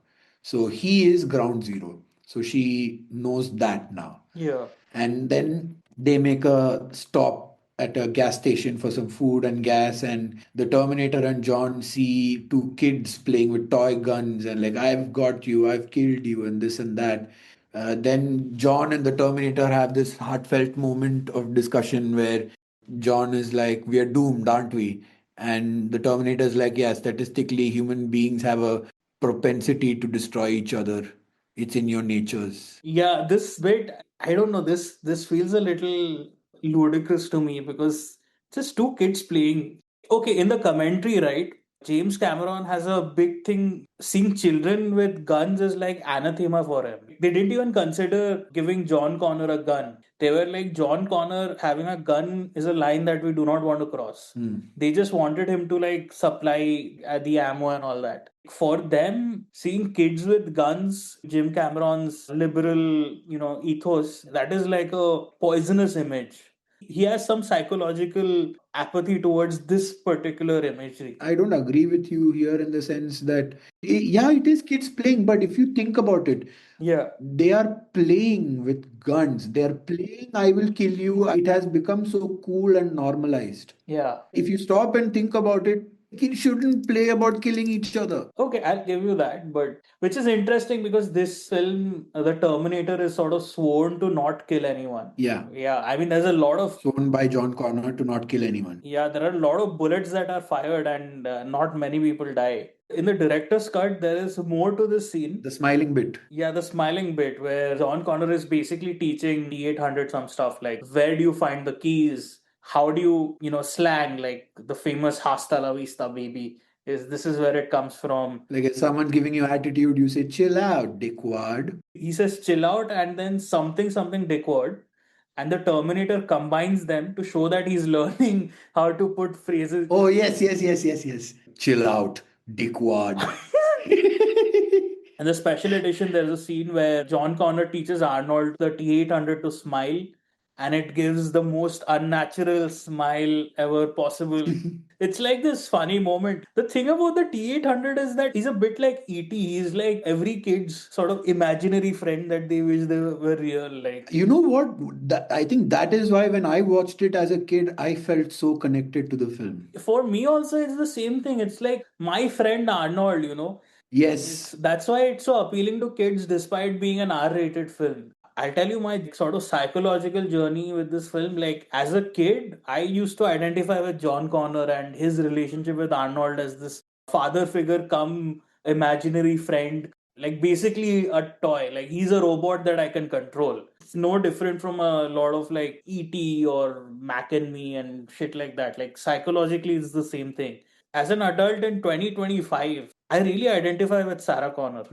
So he is ground zero. So she knows that now. yeah, And then they make a stop at a gas station for some food and gas, and the Terminator and John see two kids playing with toy guns and like, I've got you, I've killed you, and this and that. Then John and the Terminator have this heartfelt moment of discussion where John is like, we are doomed, aren't we? And the Terminator is like, yeah, statistically human beings have a propensity to destroy each other. It's in your natures. yeah. This bit, I don't know. This feels a little ludicrous to me because just two kids playing. Okay, in the commentary, right? James Cameron has a big thing. Seeing children with guns is like anathema for him. They didn't even consider giving John Connor a gun. They were like, John Connor having a gun is a line that we do not want to cross. Hmm. They just wanted him to like supply the ammo and all that. For them, seeing kids with guns, Jim Cameron's liberal, ethos, that is like a poisonous image. He has some psychological apathy towards this particular imagery. I don't agree with you here in the sense that, yeah, it is kids playing, but if you think about it, Yeah, they are playing with guns. They are playing, I will kill you. It has become so cool and normalized. yeah. If you stop and think about it, kids shouldn't play about killing each other. Okay, I'll give you that, but which is interesting because this film, The Terminator, is sort of sworn to not kill anyone. Yeah. Yeah, I mean, there's a lot of Shown by John Connor to not kill anyone. yeah, there are a lot of bullets that are fired, and not many people die. In the director's cut, there is more to this scene. The smiling bit. Yeah, the smiling bit where John Connor is basically teaching D800 some stuff like where do you find the keys? How do you, slang like the famous hasta la vista baby? This is where it comes from. Like if someone giving you attitude, you say, chill out, dickwad. He says chill out and then something dickwad. And the Terminator combines them to show that he's learning how to put phrases. Oh, yes, yes, yes, yes, yes. Chill out, dickwad. In the special edition, there's a scene where John Connor teaches Arnold the T800 to smile, and it gives the most unnatural smile ever possible. It's like this funny moment. The thing about the T800 is that he's a bit like E.T. He's like every kid's sort of imaginary friend that they wish they were real. Like, You know what? I think that is why when I watched it as a kid, I felt so connected to the film. for me, also, it's the same thing. It's like my friend Arnold, Yes. That's why it's so appealing to kids despite being an R-rated film. I'll tell you my sort of psychological journey with this film. Like, as a kid, I used to identify with John Connor and his relationship with Arnold as this father figure come imaginary friend. Like, basically a toy. Like, he's a robot that I can control. It's no different from a lot of like E.T. or Mac and Me and shit like that. Like, psychologically, it's the same thing. As an adult in 2025, I really identify with Sarah Connor.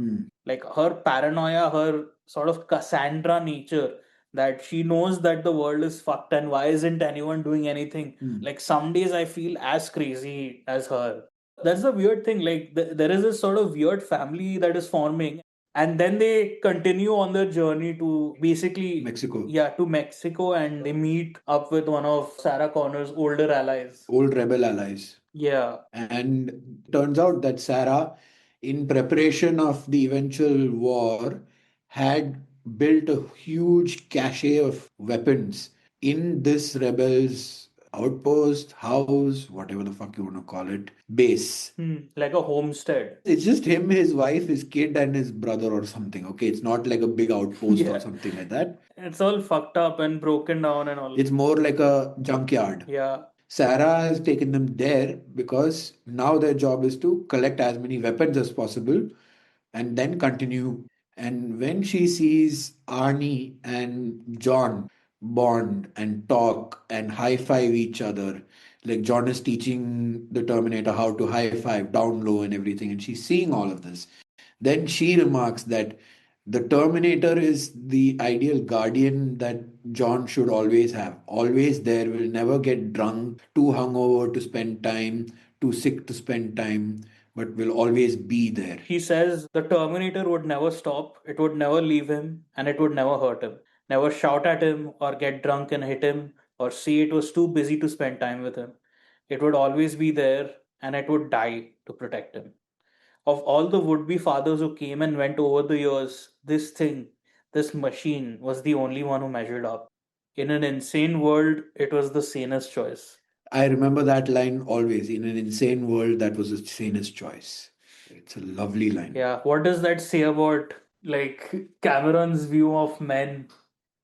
Like her paranoia, her sort of Cassandra nature, that she knows that the world is fucked and why isn't anyone doing anything. Like some days I feel as crazy as her. That's the weird thing. Like there is this sort of weird family that is forming, and then they continue on their journey to basically Mexico. Yeah, to Mexico, and they meet up with one of Sarah Connor's older allies. Old rebel allies. Yeah. And turns out that Sarah, in preparation of the eventual war, had built a huge cache of weapons in this rebels' outpost, house, whatever the fuck you want to call it, base. Like a homestead. It's just him, his wife, his kid, and his brother or something. Okay, it's not like a big outpost or Yeah. something like that. It's all fucked up and broken down and all. It's more like a junkyard. Yeah. Sarah has taken them there because now their job is to collect as many weapons as possible and then continue. And when she sees Arnie and John bond and talk and high five each other, like John is teaching the Terminator how to high five down low and everything, and she's seeing all of this, then she remarks that the Terminator is the ideal guardian that John should always have. Always there, will never get drunk, too hungover to spend time, too sick to spend time, but will always be there. He says the Terminator would never stop, it would never leave him, and it would never hurt him. Never shout at him or get drunk and hit him or say it was too busy to spend time with him. It would always be there and it would die to protect him. Of all the would be fathers who came and went over the years, this thing, this machine, was the only one who measured up. In an insane world, it was the sanest choice. I remember that line always. In an insane world, that was the sanest choice. It's a lovely line. Yeah, what does that say about like Cameron's view of men?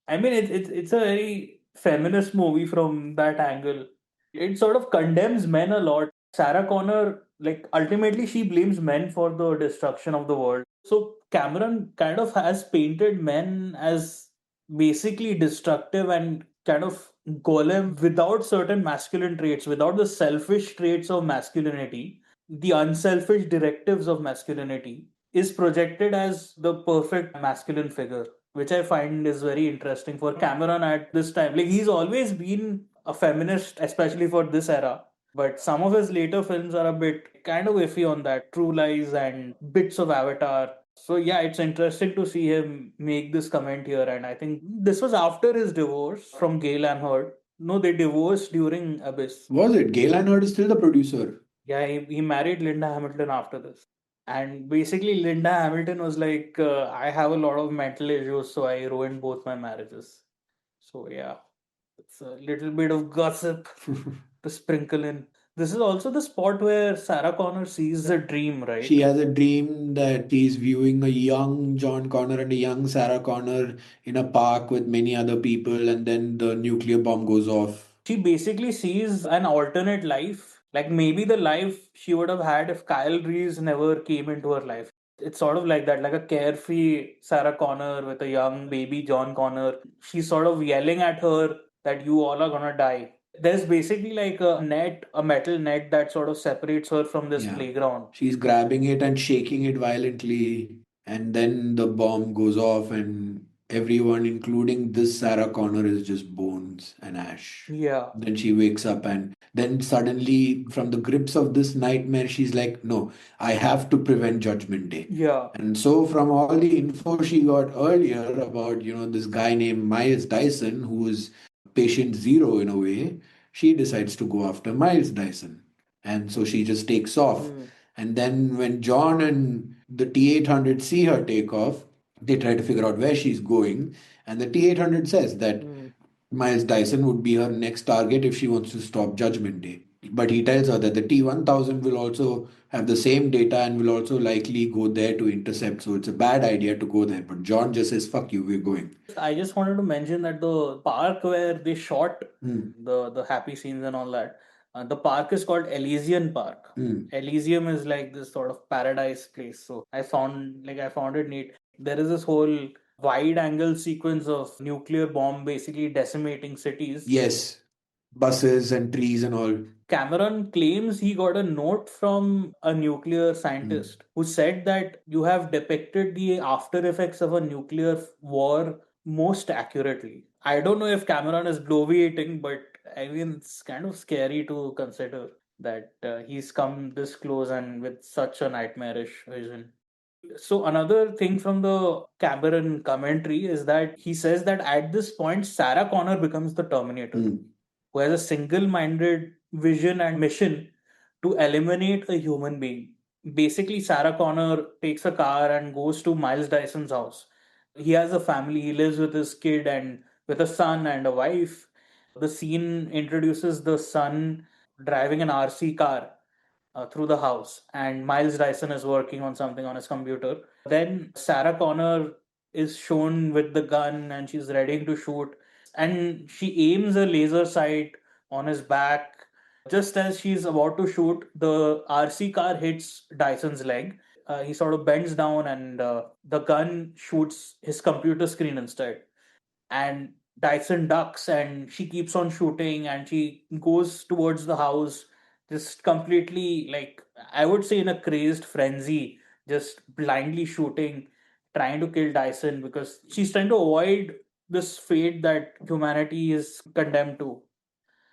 I mean, it's a very feminist movie from that angle. It sort of condemns men a lot. Sarah Connor, like ultimately, she blames men for the destruction of the world. So Cameron kind of has painted men as basically destructive and kind of golem without certain masculine traits, without the selfish traits of masculinity, the unselfish directives of masculinity, is projected as the perfect masculine figure, which I find is very interesting for Cameron at this time. Like, he's always been a feminist, especially for this era, but some of his later films are a bit kind of iffy on that. True Lies and bits of Avatar. So yeah, it's interesting to see him make this comment here, and I think this was after his divorce from Gail Ann Hurd. No, they divorced during Abyss. Was it? Gail Ann is still the producer. Yeah, he married Linda Hamilton after this. And basically, Linda Hamilton was like, I have a lot of mental issues, so I ruined both my marriages. So, yeah, it's a little bit of gossip to sprinkle in. This is also the spot where Sarah Connor sees a dream, right? She has a dream that she's viewing a young John Connor and a young Sarah Connor in a park with many other people, and then the nuclear bomb goes off. She basically sees an alternate life, like maybe the life she would have had if Kyle Reese never came into her life. It's sort of like that, like a carefree Sarah Connor with a young baby John Connor. She's sort of yelling at her that you all are gonna die. There's basically like a net, a metal net that sort of separates her from this playground. She's grabbing it and shaking it violently, and then the bomb goes off, and everyone, including this Sarah Connor, is just bones and ash. Yeah. Then she wakes up, and then suddenly, from the grips of this nightmare, she's like, no, I have to prevent Judgment Day. Yeah. And so, from all the info she got earlier about, this guy named Miles Dyson, who is patient zero in a way, she decides to go after Miles Dyson. And so she just takes off. And then when John and the T-800 see her take off, they try to figure out where she's going. And the T-800 says that Miles Dyson would be her next target if she wants to stop Judgment Day. But he tells her that the T-1000 will also have the same data and will also likely go there to intercept. So it's a bad idea to go there. But John just says, "Fuck you, we're going." I just wanted to mention that the park where they shot Hmm. the happy scenes and all that, the park is called Elysian Park. Hmm. Elysium is like this sort of paradise place. So I found it neat. There is this whole wide angle sequence of nuclear bomb basically decimating cities. Yes, buses and trees and all. Cameron claims he got a note from a nuclear scientist who said that you have depicted the after effects of a nuclear war most accurately. I don't know if Cameron is bloviating, but I mean, it's kind of scary to consider that he's come this close and with such a nightmarish vision. So another thing from the Cameron commentary is that he says that at this point, Sarah Connor becomes the Terminator, who has a single-minded vision and mission to eliminate a human being. Basically, Sarah Connor takes a car and goes to Miles Dyson's house. He has a family. He lives with his kid and with a son and a wife. The scene introduces the son driving an RC car through the house, and Miles Dyson is working on something on his computer. Then Sarah Connor is shown with the gun and she's ready to shoot, and she aims a laser sight on his back. Just as she's about to shoot, the RC car hits Dyson's leg. He sort of bends down, and the gun shoots his computer screen instead. And Dyson ducks and she keeps on shooting and she goes towards the house, just completely, like, I would say in a crazed frenzy, just blindly shooting, trying to kill Dyson because she's trying to avoid this fate that humanity is condemned to.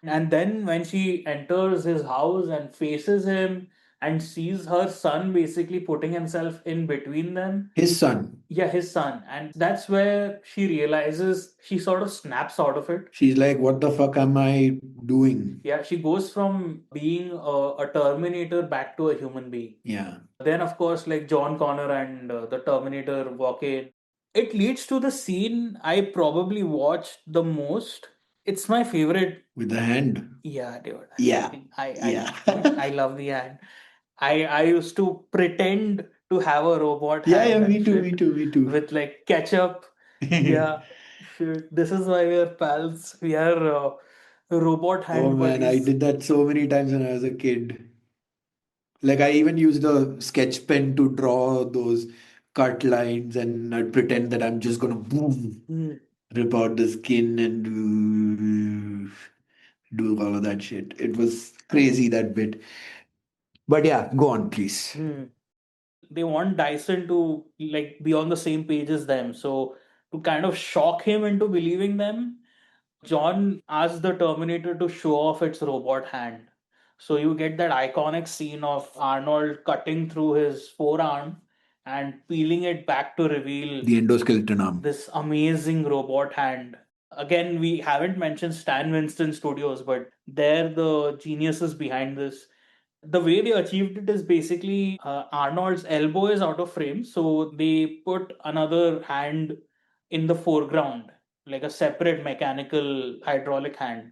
And then when she enters his house and faces him and sees her son basically putting himself in between them. His son. Yeah, his son. And that's where she realizes, she sort of snaps out of it. She's like, "What the fuck am I doing?" Yeah, she goes from being a Terminator back to a human being. Yeah. Then, of course, like John Connor and the Terminator walk in. It leads to the scene I probably watched the most. It's my favorite. With the hand. Yeah, dude. Yeah. I Yeah. I love the hand. I used to pretend to have a robot Yeah, hand yeah, and me too, shit me too, me too. with like ketchup. Yeah, shit. This is why we are pals. We are robot Oh hand man, I buddies. did that so many times when I was a kid. Like I even used a sketch pen to draw those cut lines and I'd pretend that I'm just gonna boom, Hmm. rip out the skin and do all of that shit. It was crazy that bit. But yeah, go on, please. Hmm. They want Dyson to like be on the same page as them. So to kind of shock him into believing them, John asks the Terminator to show off its robot hand. So you get that iconic scene of Arnold cutting through his forearm and peeling it back to reveal The endoskeleton arm. this amazing robot hand. Again, we haven't mentioned Stan Winston Studios, but they're the geniuses behind this. The way they achieved it is basically Arnold's elbow is out of frame, so they put another hand in the foreground, like a separate mechanical hydraulic hand,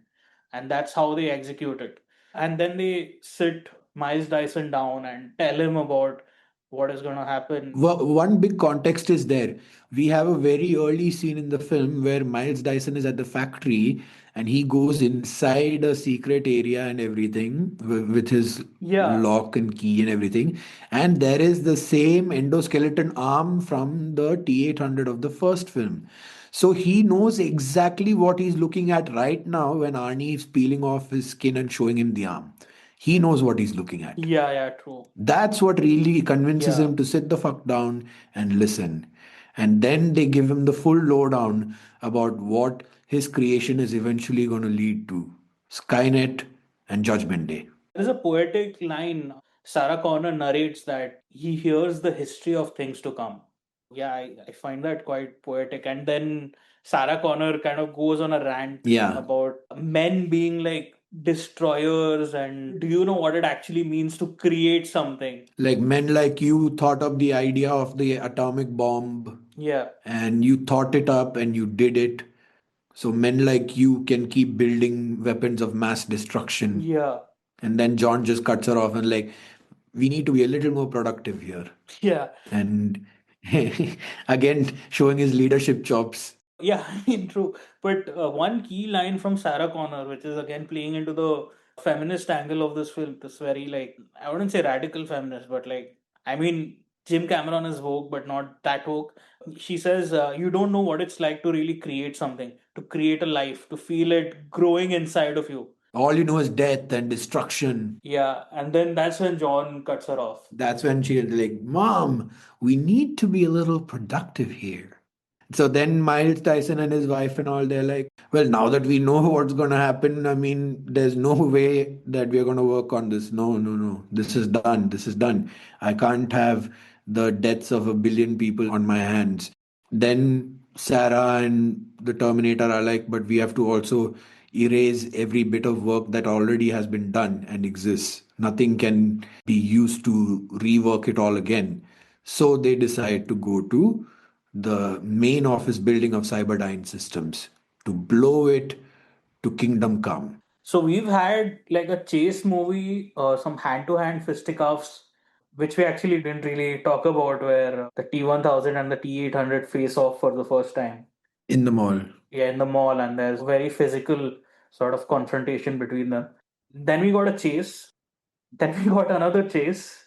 and that's how they execute it. And then they sit Miles Dyson down and tell him about what is going to happen. One big context is there. We have a very early scene in the film where Miles Dyson is at the factory and he goes inside a secret area and everything with his Yeah, lock and key and everything. And there is the same endoskeleton arm from the T-800 of the first film. So he knows exactly what he's looking at right now when Arnie is peeling off his skin and showing him the arm. He knows what he's looking at. yeah, true. That's what really convinces Yeah. him to sit the fuck down and listen. And then they give him the full lowdown about what his creation is eventually going to lead to Skynet and Judgment Day. There's a poetic line. Sarah Connor narrates that he hears the history of things to come. Yeah, I find that quite poetic. And then Sarah Connor kind of goes on a rant Yeah. about men being like destroyers, and do you know what it actually means to create something? Like men like you thought up the idea of the atomic bomb Yeah. and you thought it up and you did it. So men like you can keep building weapons of mass destruction. Yeah. And then John just cuts her off and like, we need to be a little more productive here. Yeah. And again, showing his leadership chops. Yeah, I mean, true. But one key line from Sarah Connor, which is again playing into the feminist angle of this film, this very like, I wouldn't say radical feminist, but like, I mean, Jim Cameron is woke, but not that woke. She says, you don't know what it's like to really create something, to create a life, to feel it growing inside of you. All you know is death and destruction. Yeah, and then that's when John cuts her off. That's when she's like, Mom, we need to be a little productive here. So then Miles Tyson and his wife and all, they're like, well, now that we know what's going to happen, I mean, there's no way that we're going to work on this. No, no, no. This is done. This is done. I can't have the deaths of a billion people on my hands. Then Sarah and the Terminator are like, but we have to also erase every bit of work that already has been done and exists. Nothing can be used to rework it all again. So they decide to go to the main office building of Cyberdyne Systems to blow it to kingdom come. So we've had like a chase movie, some hand-to-hand fisticuffs, which we actually didn't really talk about, where the T1000 and the T800 face off for the first time. In the mall. Yeah, in the mall, and there's very physical sort of confrontation between them. Then we got a chase. Then we got another chase,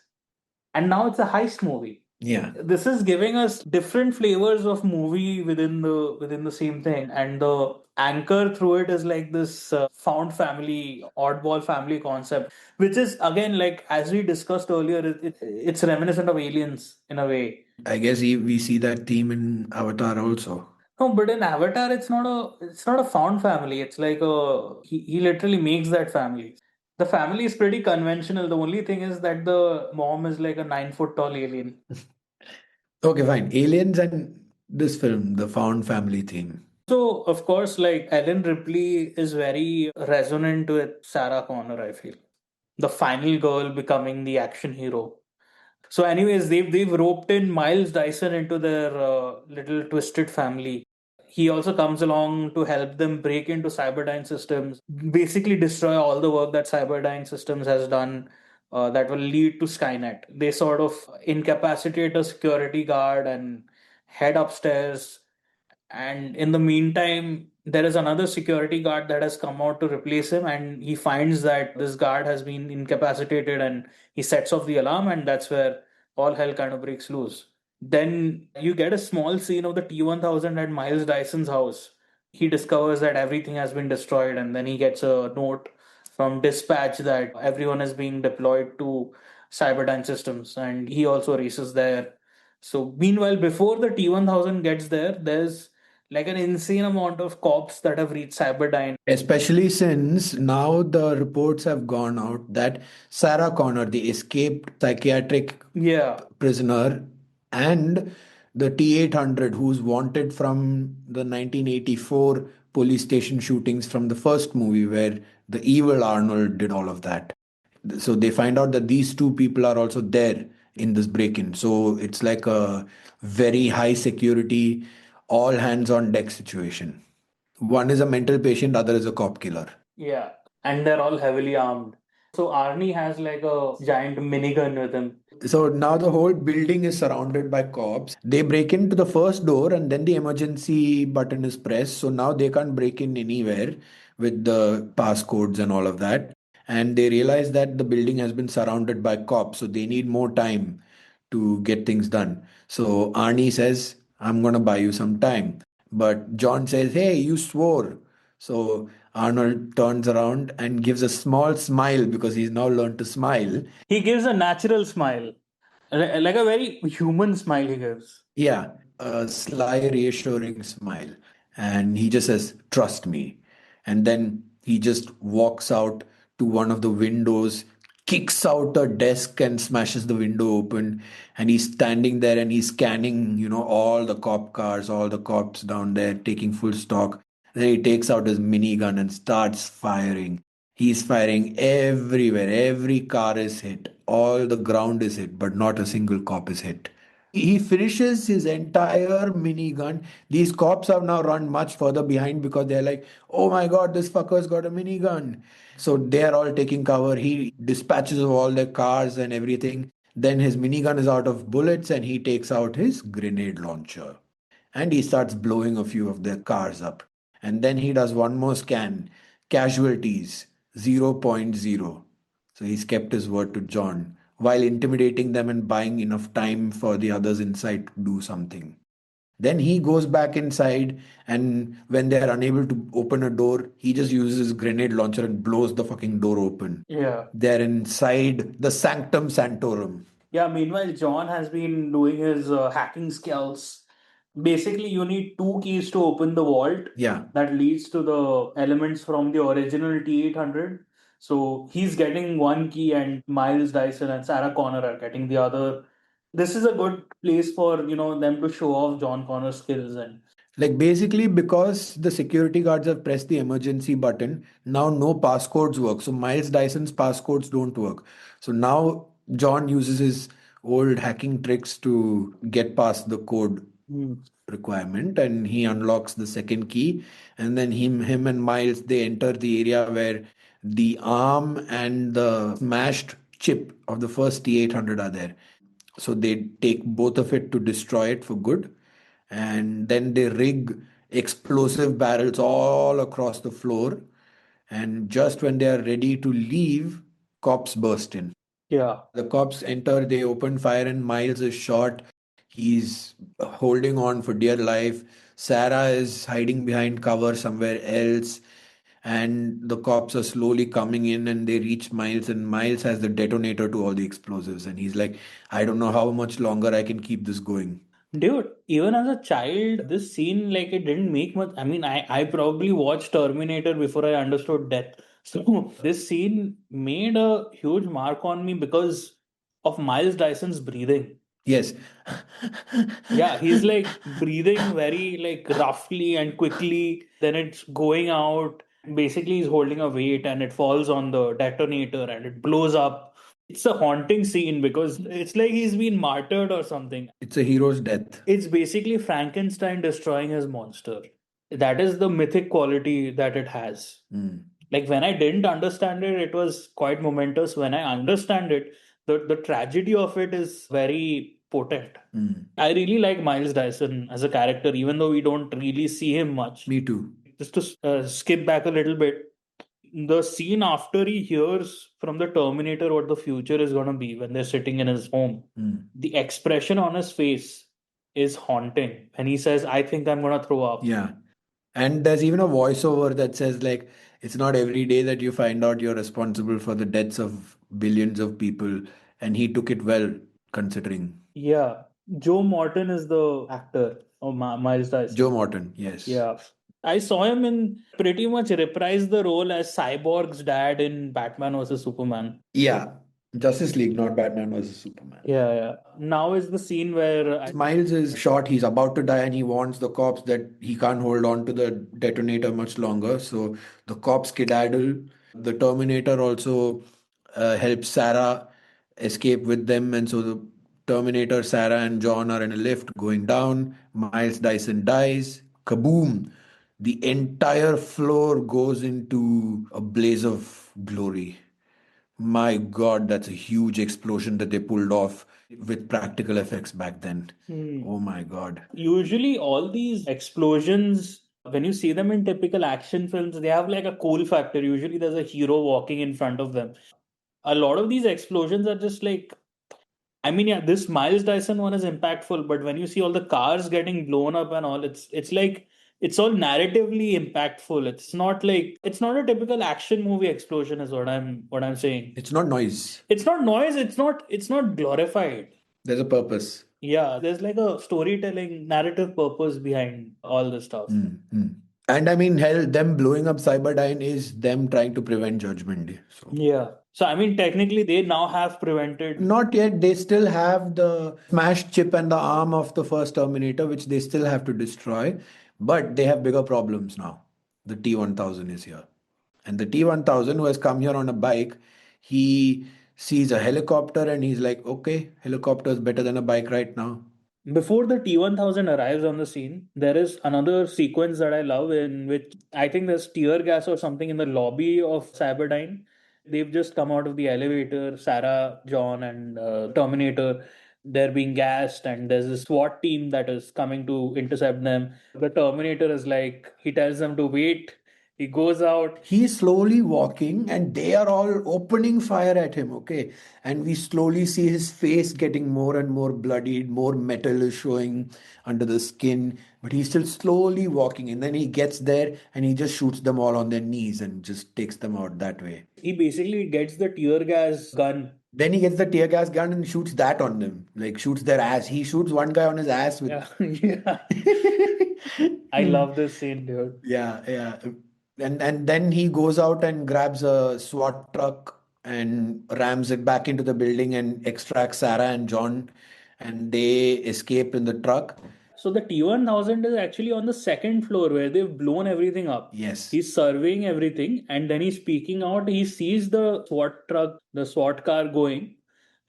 and now it's a heist movie. Yeah. This is giving us different flavors of movie within the same thing, and the anchor through it is like this found family, oddball family concept, which is again like as we discussed earlier, it's reminiscent of Aliens in a way. I guess we see that theme in Avatar also. No, but in Avatar, it's not a found family. It's like he literally makes that family. The family is pretty conventional. The only thing is that the mom is like a 9 foot tall alien. Okay, fine. Aliens and this film, the found family theme. So, of course, like Ellen Ripley is very resonant with Sarah Connor, I feel. The final girl becoming the action hero. So, anyways, they've roped in Miles Dyson into their little twisted family. He also comes along to help them break into Cyberdyne Systems, basically destroy all the work that Cyberdyne Systems has done that will lead to Skynet. They sort of incapacitate a security guard and head upstairs, and in the meantime there is another security guard that has come out to replace him, and he finds that this guard has been incapacitated, and he sets off the alarm, and that's where all hell kind of breaks loose. Then you get a small scene of the T1000 at Miles Dyson's house. He discovers that everything has been destroyed, and then he gets a note from dispatch that everyone is being deployed to Cyberdyne Systems, and he also races there. So meanwhile, before the T1000 gets there, there's like an insane amount of cops that have reached Cyberdyne. Especially since now the reports have gone out that Sarah Connor, the escaped psychiatric Yeah, prisoner, and the T800, who's wanted from the 1984 police station shootings from the first movie, where the evil Arnold did all of that. So they find out that these two people are also there in this break-in. So it's like a very high security, all hands on deck situation. One is a mental patient, other is a cop killer. yeah. And they're all heavily armed. So Arnie has like a giant minigun with him. So now the whole building is surrounded by cops. They break into the first door and then the emergency button is pressed. So now they can't break in anywhere with the passcodes and all of that. And they realize that the building has been surrounded by cops. So they need more time to get things done. So Arnie says, I'm going to buy you some time. But John says, hey, you swore. So Arnold turns around and gives a small smile because he's now learned to smile. He gives a natural smile, like a very human smile he gives. Yeah, a sly, reassuring smile. And he just says, trust me. And then he just walks out to one of the windows, kicks out a desk and smashes the window open. And he's standing there and he's scanning, all the cop cars, all the cops down there, taking full stock. Then he takes out his minigun and starts firing. He's firing everywhere. Every car is hit. All the ground is hit, but not a single cop is hit. He finishes his entire minigun. These cops have now run much further behind because they're like, oh my god, this fucker's got a minigun. So they're all taking cover. He dispatches of all their cars and everything. Then his minigun is out of bullets and he takes out his grenade launcher and he starts blowing a few of their cars up. And then he does one more scan. Casualties zero point 0.0. So he's kept his word to John while intimidating them and buying enough time for the others inside to do something. Then he goes back inside, and when they are unable to open a door, he just uses his grenade launcher and blows the fucking door open. Yeah. They're inside the Sanctum Sanctorum. Yeah, meanwhile, John has been doing his hacking skills. Basically, you need two keys to open the vault Yeah. that leads to the elements from the original T-800. So he's getting one key, and Miles Dyson and Sarah Connor are getting the other. This is a good place for them to show off John Connor's skills. And Like basically, because the security guards have pressed the emergency button, now no passcodes work. So Miles Dyson's passcodes don't work. So now John uses his old hacking tricks to get past the code requirement and he unlocks the second key. And then him and Miles they enter the area where the arm and the smashed chip of the first T-800 are there. So they take both of it to destroy it for good. And then they rig explosive barrels all across the floor. And just when they are ready to leave, cops burst in. yeah, The cops enter, they open fire, and Miles is shot. He's holding on for dear life. Sarah is hiding behind cover somewhere else. And the cops are slowly coming in and they reach Miles, and Miles has the detonator to all the explosives. And he's like, I don't know how much longer I can keep this going. dude, even as a child, this scene like it didn't make much. I mean, I probably watched Terminator before I understood death. So this scene made a huge mark on me because of Miles Dyson's breathing. Yes. Yeah, he's like breathing very like roughly and quickly. Then it's going out. Basically, he's holding a weight and it falls on the detonator and it blows up. It's a haunting scene because it's like he's been martyred or something. It's a hero's death. It's basically Frankenstein destroying his monster. That is the mythic quality that it has. Like when I didn't understand it, it was quite momentous. When I understand it, the tragedy of it is very potent. I really like Miles Dyson as a character, even though we don't really see him much. Me too. Just to skip back a little bit, the scene after he hears from the Terminator what the future is going to be when they're sitting in his home, the expression on his face is haunting. And he says, I think I'm going to throw up. Yeah. And there's even a voiceover that says, like, it's not every day that you find out you're responsible for the deaths of billions of people. And he took it well, considering. Yeah. Joe Morton is the actor of Miles Dyson. Joe Morton, yes. Yeah. I saw him in pretty much reprise the role as Cyborg's dad in Batman vs. Superman. Yeah. Justice League, not Batman versus Superman. Yeah, yeah. Now is the scene where Miles is shot, he's about to die, and he warns the cops that he can't hold on to the detonator much longer. So the cops skedaddle. The Terminator also helps Sarah escape with them, and so the Terminator, Sarah, and John are in a lift going down. Miles Dyson dies. Kaboom! The entire floor goes into a blaze of glory. My God, that's a huge explosion that they pulled off with practical effects back then. Oh my God. usually all these explosions, when you see them in typical action films, they have like a cool factor. Usually there's a hero walking in front of them. A lot of these explosions are just like, I mean, yeah, this Miles Dyson one is impactful, but when you see all the cars getting blown up and all, it's like it's all narratively impactful. It's not a typical action movie explosion, is what I'm saying. It's not noise. It's not noise, it's not glorified. There's a purpose. Yeah, there's like a storytelling narrative purpose behind all this stuff. And I mean, hell, them blowing up Cyberdyne is them trying to prevent Judgment Day. So. Yeah. So I mean technically they now have prevented. Not yet. They still have the smashed chip and the arm of the first Terminator, which they still have to destroy. But they have bigger problems now. The T-1000 is here. And the T-1000, who has come here on a bike, he sees a helicopter and he's like, okay, helicopter is better than a bike right now. Before the T-1000 arrives on the scene, there is another sequence that I love in which I think there's tear gas or something in the lobby of Cyberdyne. They've just come out of the elevator, Sarah, John, and Terminator. They're being gassed, and there's a SWAT team that is coming to intercept them. The Terminator is like, he tells them to wait. He goes out. He's slowly walking and they are all opening fire at him, okay? And we slowly see his face getting more and more bloodied, more metal is showing under the skin, but he's still slowly walking. And then he gets there and he just shoots them all on their knees and just takes them out that way. He basically gets the tear gas gun. Then he gets the tear gas gun and shoots that on them, like shoots their ass. He shoots one guy on his ass with. Yeah, yeah. I love this scene, dude. Yeah, yeah. And then he goes out and grabs a SWAT truck and rams it back into the building and extracts Sarah and John, and they escape in the truck. So the T-1000 is actually on the second floor where they've blown everything up. Yes. He's surveying everything and then he's peeking out. He sees the SWAT truck, the SWAT car going,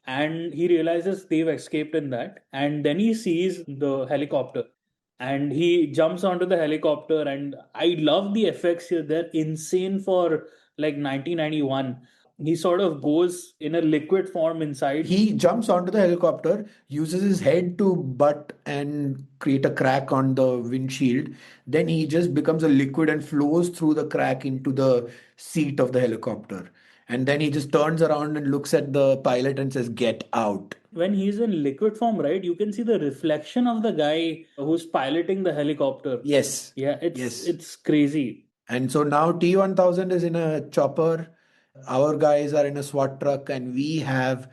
and he realizes they've escaped in that. And then he sees the helicopter and he jumps onto the helicopter. And I love the effects here. They're insane for like 1991. He sort of goes in a liquid form inside. He jumps onto the helicopter, uses his head to butt and create a crack on the windshield. Then he just becomes a liquid and flows through the crack into the seat of the helicopter. And then he just turns around and looks at the pilot and says, "Get out." When he's in liquid form, right, you can see the reflection of the guy who's piloting the helicopter. Yes. Yeah, Yes. it's crazy. And so now T-1000 is in a chopper. Our guys are in a SWAT truck, and we have,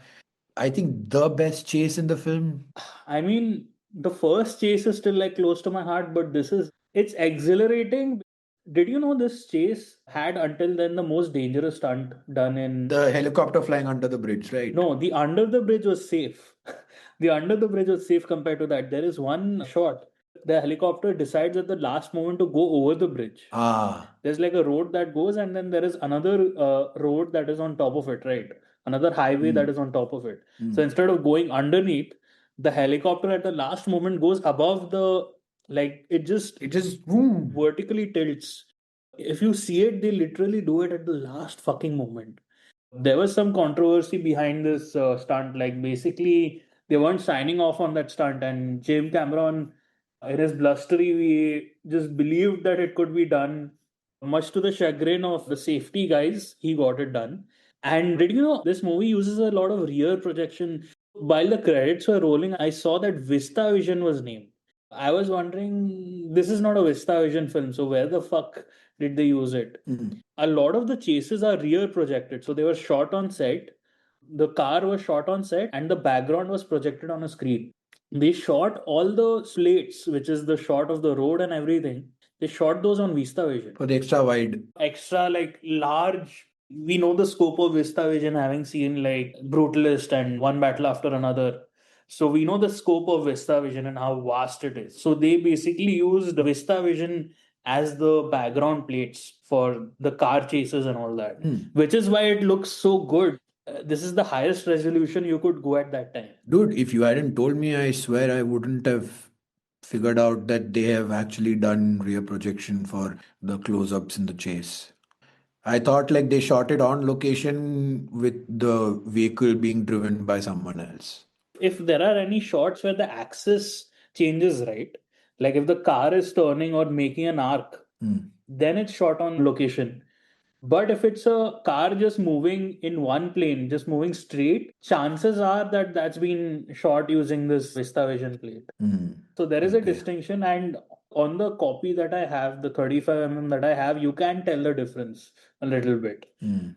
I think, the best chase in the film. I mean, the first chase is still like close to my heart, but it's exhilarating. Did you know this chase had until then the most dangerous stunt done in The helicopter flying under the bridge, right? No, the under the bridge was safe. The under the bridge was safe compared to that. There is one shot. The helicopter decides at the last moment to go over the bridge. Ah, There's like a road that goes, and then there is another road that is on top of it, right? Another highway that is on top of it. So instead of going underneath, the helicopter at the last moment goes above it just boom. vertically tilts. If you see it, they literally do it at the last fucking moment. There was some controversy behind this stunt. Like, basically, they weren't signing off on that stunt, and James Cameron, in his blustery way, just believed that it could be done. Much to the chagrin of the safety guys, he got it done. And did you know this movie uses a lot of rear projection? While the credits were rolling, I saw that VistaVision was named. I was wondering, this is not a VistaVision film, so where the fuck did they use it? A lot of the chases are rear projected, so they were shot on set. The car was shot on set, and the background was projected on a screen. They shot all the slates, which is the shot of the road and everything. They shot those on VistaVision. For the extra wide. Extra, like, large. We know the scope of VistaVision, having seen like Brutalist and One Battle After Another. So we know the scope of VistaVision and how vast it is. So they basically used the VistaVision as the background plates for the car chases and all that, which is why it looks so good. This is the highest resolution you could go at that time. Dude, if you hadn't told me, I swear I wouldn't have figured out that they have actually done rear projection for the close-ups in the chase. I thought like they shot it on location with the vehicle being driven by someone else. If there are any shots where the axis changes, right? Like if the car is turning or making an arc, then it's shot on location. But if it's a car just moving in one plane, just moving straight, chances are that that's been shot using this VistaVision plate. So there is a distinction, and on the copy that I have, the 35 that I have, you can tell the difference a little bit.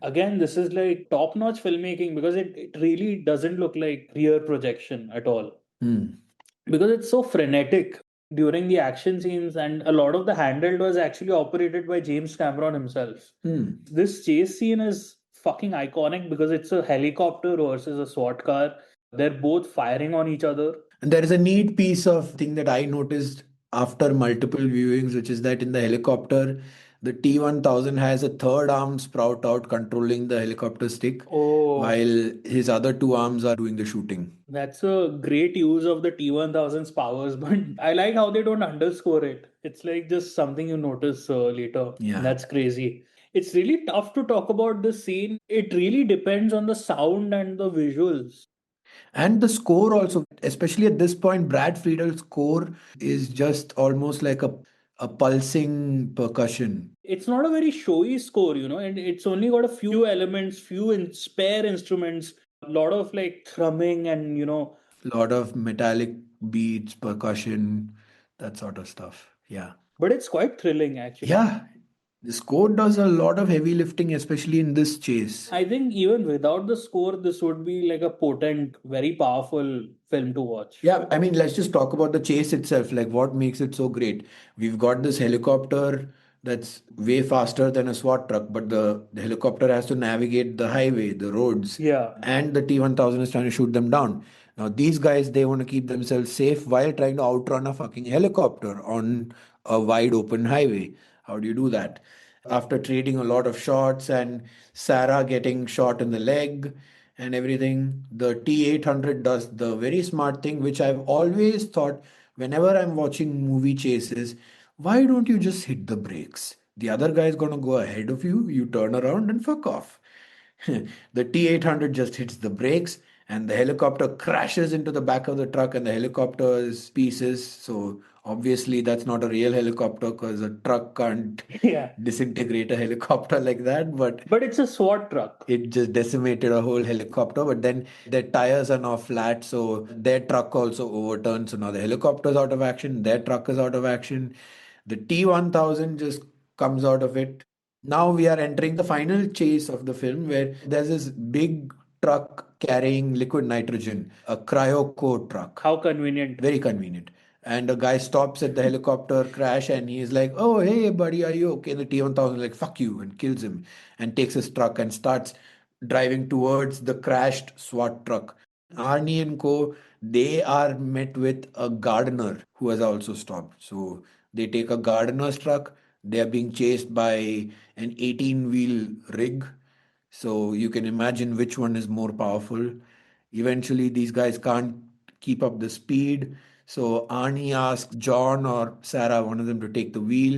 Again, this is like top-notch filmmaking because it really doesn't look like rear projection at all. Because it's so frenetic during the action scenes, and a lot of the handheld was actually operated by James Cameron himself. This chase scene is fucking iconic because it's a helicopter versus a SWAT car. They're both firing on each other. And there is a neat piece of thing that I noticed after multiple viewings, which is that in the helicopter, The T-1000 has a third arm sprout out controlling the helicopter stick, while his other two arms are doing the shooting. That's a great use of the T-1000's powers, but I like how they don't underscore it. It's like just something you notice later. Yeah. That's crazy. It's really tough to talk about this scene. It really depends on the sound and the visuals. And the score also, especially at this point, Brad Friedel's score is just almost like a pulsing percussion. It's not a very showy score, and it's only got a few elements, spare instruments, a lot of like thrumming and A lot of metallic beats, percussion, that sort of stuff. Yeah. but it's quite thrilling actually. Yeah. The score does a lot of heavy lifting, especially in this chase. I think even without the score, this would be like a potent, very powerful film to watch. Yeah, I mean, let's just talk about the chase itself. Like, what makes it so great? We've got this helicopter that's way faster than a SWAT truck, but the helicopter has to navigate the highway, the roads, Yeah. and the T-1000 is trying to shoot them down. Now, these guys, they want to keep themselves safe while trying to outrun a fucking helicopter on a wide open highway. How do you do that? After trading a lot of shots and Sarah getting shot in the leg and everything, the T-800 does the very smart thing, which I've always thought whenever I'm watching movie chases, why don't you just hit the brakes? The other guy is going to go ahead of you, you turn around and fuck off. The T-800 just hits the brakes and the helicopter crashes into the back of the truck and the helicopter is pieces. So obviously that's not a real helicopter because a truck can't Yeah. disintegrate a helicopter like that. But it's a SWAT truck. It just decimated a whole helicopter. But then their tires are now flat, so their truck also overturned. So now the helicopter's out of action, their truck is out of action. The T-1000 just comes out of it. Now we are entering the final chase of the film where there's this big truck carrying liquid nitrogen, a cryo truck. How convenient. Very convenient. And a guy stops at the helicopter crash and he's like, "Oh, hey, buddy, are you okay?" And the T-1000 is like, "Fuck you," and kills him and takes his truck and starts driving towards the crashed SWAT truck. Arnie and co, they are met with a gardener who has also stopped. So they take a gardener's truck. They are being chased by an 18-wheel rig. So you can imagine which one is more powerful. Eventually, these guys can't keep up the speed. So Arnie asks John or Sarah, one of them, to take the wheel.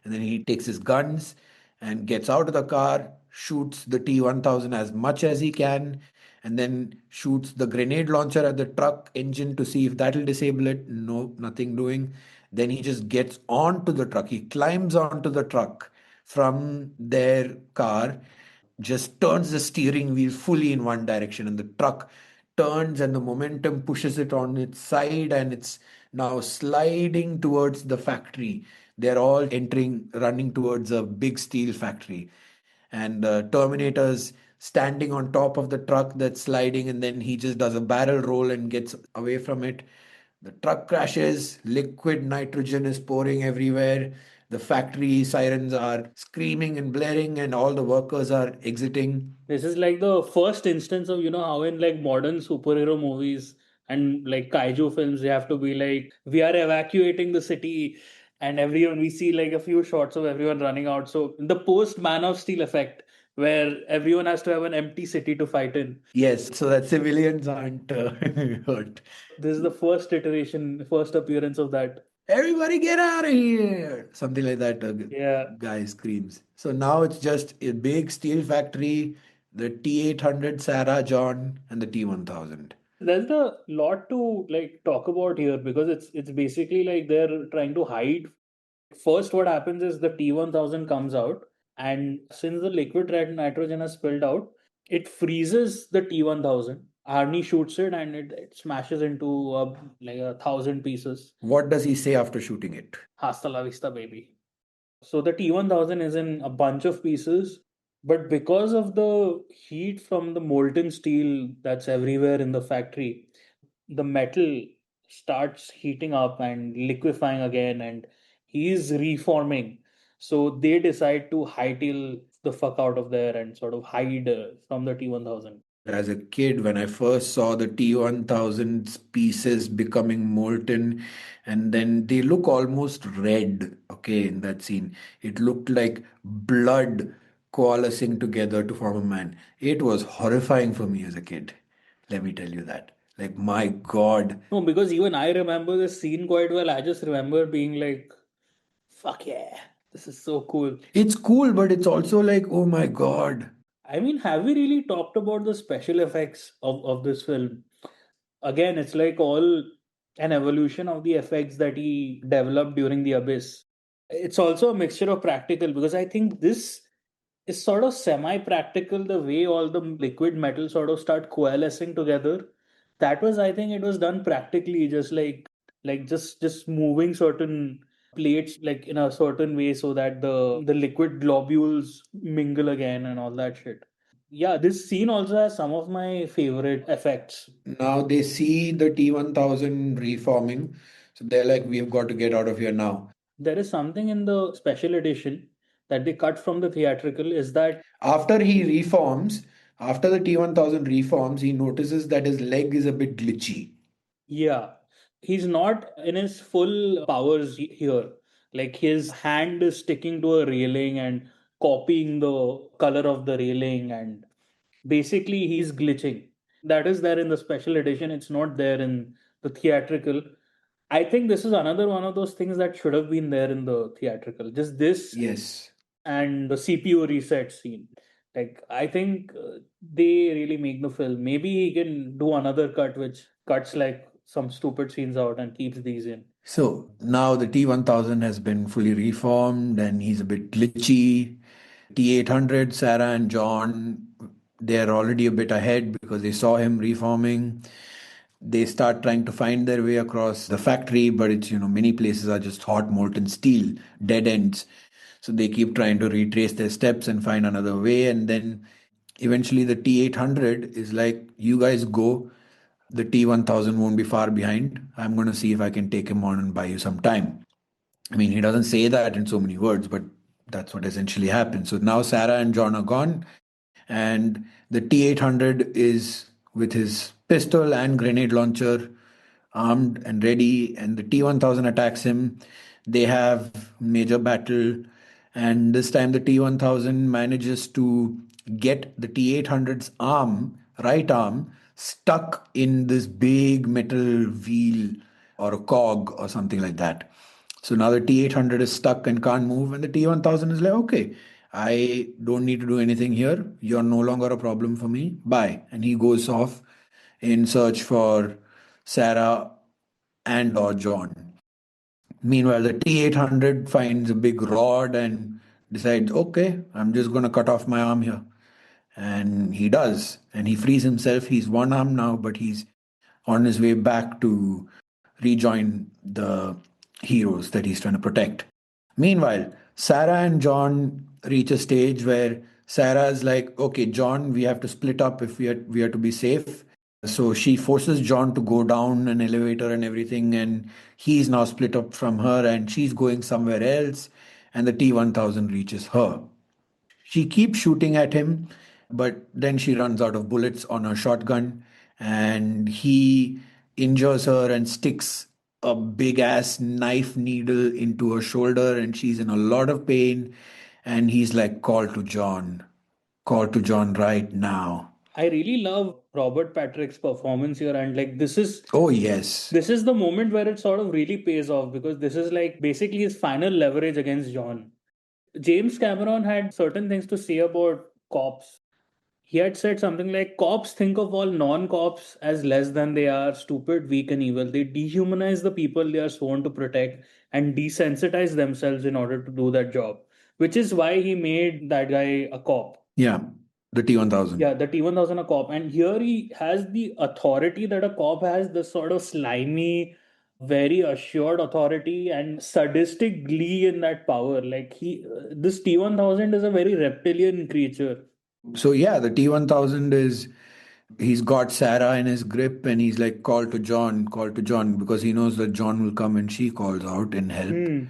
And then he takes his guns and gets out of the car, shoots the T-1000 as much as he can, and then shoots the grenade launcher at the truck engine to see if that'll disable it. No, nothing doing. Then he just gets onto the truck. He climbs onto the truck from their car, just turns the steering wheel fully in one direction, and the truck turns and the momentum pushes it on its side and it's now sliding towards the factory. They're all running towards a big steel factory. And Terminator's standing on top of the truck that's sliding, and then he just does a barrel roll and gets away from it. The truck crashes, liquid nitrogen is pouring everywhere. The factory sirens are screaming and blaring, and all the workers are exiting. This is like the first instance of, how in like modern superhero movies and like kaiju films, they have to be like, we are evacuating the city, and everyone, we see like a few shots of everyone running out. So, the post Man of Steel effect, where everyone has to have an empty city to fight in. Yes, so that civilians aren't hurt. This is the first iteration, first appearance of that. Everybody get out of here! Something like that, Yeah. guy screams. So now it's just a big steel factory, the T-800, Sarah, John, and the T-1000. There's a lot to like talk about here because it's basically like they're trying to hide. First, what happens is the T-1000 comes out, and since the liquid nitrogen has spilled out, it freezes the T-1000. Arnie shoots it, and it smashes into like 1,000 pieces. What does he say after shooting it? Hasta la vista, baby. So the T-1000 is in a bunch of pieces, but because of the heat from the molten steel that's everywhere in the factory, the metal starts heating up and liquefying again, and he's reforming. So they decide to hightail the fuck out of there and sort of hide from the T-1000. as a kid when I first saw the T1000's pieces becoming molten, and then they look almost red, okay, in that scene. It looked like blood coalescing together to form a man. It was horrifying for me as a kid. Let me tell you that. Like, my God. No, because even I remember this scene quite well. I just remember being like, fuck yeah, this is so cool. It's cool, but it's also like, oh my God. I mean, have we really talked about the special effects of this film? Again, it's like all an evolution of the effects that he developed during the Abyss. It's also a mixture of practical because I think this is sort of semi-practical the way all the liquid metal sort of start coalescing together. That was, I think, it was done practically, just just moving certain plates like in a certain way so that the liquid globules mingle again and all that shit. Yeah, this scene also has some of my favorite effects. Now they see the T1000 reforming. So they're like, we've got to get out of here now. There is something in the special edition that they cut from the theatrical is that After he reforms, after the T1000 reforms, he notices that his leg is a bit glitchy. yeah, he's not in his full powers here. Like his hand is sticking to a railing and copying the color of the railing, and basically he's glitching. That is there in the special edition. It's not there in the theatrical. I think this is another one of those things that should have been there in the theatrical. Just this Yes. and the CPU reset scene. Like I think they really make the film. Maybe he can do another cut which cuts like some stupid scenes out and keeps these in. So now the T1000 has been fully reformed and he's a bit glitchy. T800, Sarah and John, they're already a bit ahead because they saw him reforming. They start trying to find their way across the factory, but it's, many places are just hot molten steel, dead ends. So they keep trying to retrace their steps and find another way. And then eventually the T800 is like, you guys go. The T1000 won't be far behind. I'm going to see if I can take him on and buy you some time. I mean, he doesn't say that in so many words, but that's what essentially happens. So now Sarah and John are gone, and the T800 is with his pistol and grenade launcher armed and ready, and the T1000 attacks him. They have major battle, and this time the T1000 manages to get the T800's right arm, stuck in this big metal wheel or a cog or something like that. So now the T800 is stuck and can't move, and the T1000 is like, okay, I don't need to do anything here. You're no longer a problem for me. Bye. And he goes off in search for Sarah and or John. Meanwhile, the T800 finds a big rod and decides, okay, I'm just going to cut off my arm here. And he does. And he frees himself. He's one arm now, but he's on his way back to rejoin the heroes that he's trying to protect. Meanwhile, Sarah and John reach a stage where Sarah's like, okay, John, we have to split up if we are to be safe. So she forces John to go down an elevator and everything, and he's now split up from her, and she's going somewhere else, and the T1000 reaches her. She keeps shooting at him, but then she runs out of bullets on her shotgun, and he injures her and sticks a big ass knife needle into her shoulder, and she's in a lot of pain. And he's like, call to John right now. I really love Robert Patrick's performance here, and like Oh, yes. this is the moment where it sort of really pays off because this is like basically his final leverage against John. James Cameron had certain things to say about cops. He had said something like cops think of all non cops as less than they are, stupid, weak, and evil. They dehumanize the people they are sworn to protect and desensitize themselves in order to do that job, which is why he made that guy a cop. Yeah, the T1000. Yeah, the T1000 a cop. And here he has the authority that a cop has, this sort of slimy, very assured authority and sadistic glee in that power. Like this T1000 is a very reptilian creature. So, yeah, the T1000 is, he's got Sarah in his grip and he's like, call to John, because he knows that John will come and she calls out in help. Hmm.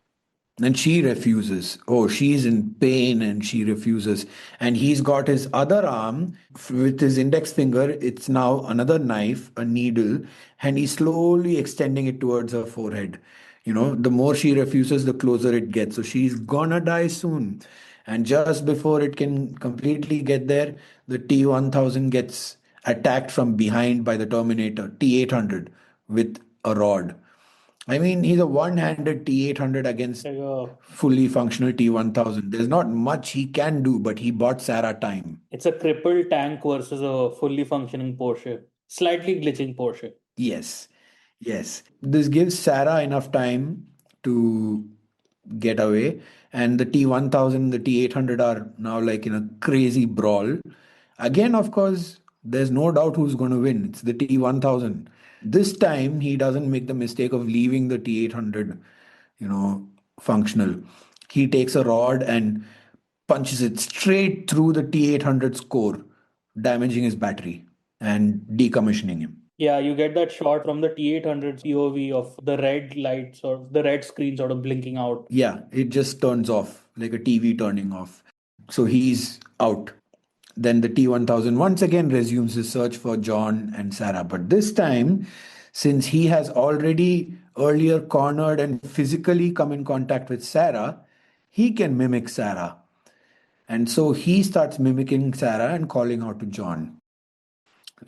And she refuses. Oh, she's in pain and she refuses. And he's got his other arm with his index finger. It's now another knife, a needle, and he's slowly extending it towards her forehead. The more she refuses, the closer it gets. So she's gonna die soon. And just before it can completely get there, the T-1000 gets attacked from behind by the Terminator, T-800, with a rod. I mean, he's a one-handed T-800 against fully functional T-1000. There's not much he can do, but he bought Sarah time. It's a crippled tank versus a fully functioning Porsche. Slightly glitching Porsche. Yes, yes. This gives Sarah enough time to get away, and the T-1000, the T-800 are now like in a crazy brawl. Again, of course, there's no doubt who's going to win. It's the T-1000. This time, he doesn't make the mistake of leaving the T-800, functional. He takes a rod and punches it straight through the T-800's core, damaging his battery and decommissioning him. Yeah, you get that shot from the T-800 POV of the red lights or the red screen sort of blinking out. Yeah, it just turns off like a TV turning off. So he's out. Then the T-1000 once again resumes his search for John and Sarah. But this time, since he has already earlier cornered and physically come in contact with Sarah, he can mimic Sarah. And so he starts mimicking Sarah and calling out to John.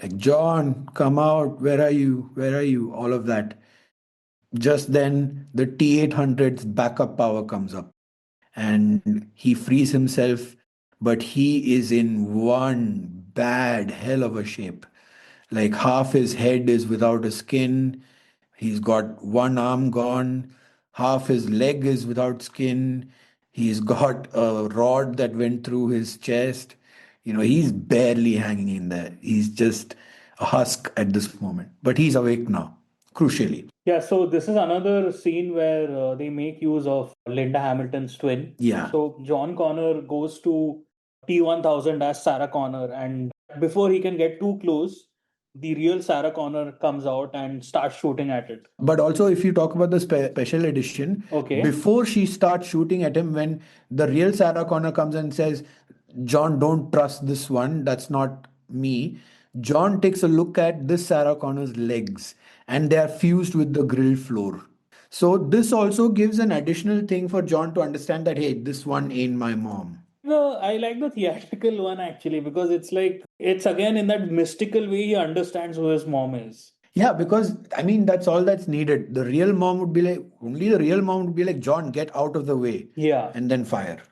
Like, John, come out. Where are you? Where are you? All of that. Just then, the T-800's backup power comes up and he frees himself, but he is in one bad hell of a shape. Like half his head is without a skin, he's got one arm gone, half his leg is without skin, he's got a rod that went through his chest. He's barely hanging in there. He's just a husk at this moment, but he's awake now, crucially. Yeah, so this is another scene where they make use of Linda Hamilton's twin. Yeah. So John Connor goes to T-1000 as Sarah Connor, and before he can get too close, the real Sarah Connor comes out and starts shooting at it. But also, if you talk about the special edition, Okay. before she starts shooting at him, when the real Sarah Connor comes and says, John, don't trust this one, that's not me. John takes a look at this Sarah Connor's legs and they are fused with the grill floor. So, this also gives an additional thing for John to understand that, hey, this one ain't my mom. I like the theatrical one actually because it's like, it's again in that mystical way he understands who his mom is. Yeah, because I mean, that's all that's needed. The real mom would be like, only the real mom would be like, John, get out of the way. Yeah. And then fire.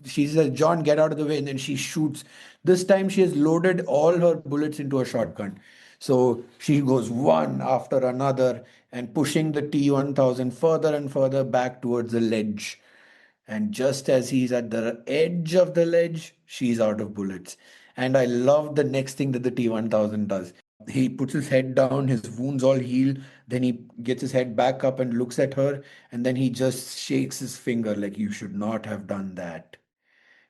She says, John, get out of the way. And then she shoots. This time she has loaded all her bullets into a shotgun. So she goes one after another and pushing the T-1000 further and further back towards the ledge. And just as he's at the edge of the ledge, she's out of bullets. And I love the next thing that the T-1000 does. He puts his head down, his wounds all heal. Then he gets his head back up and looks at her. And then he just shakes his finger like, you should not have done that.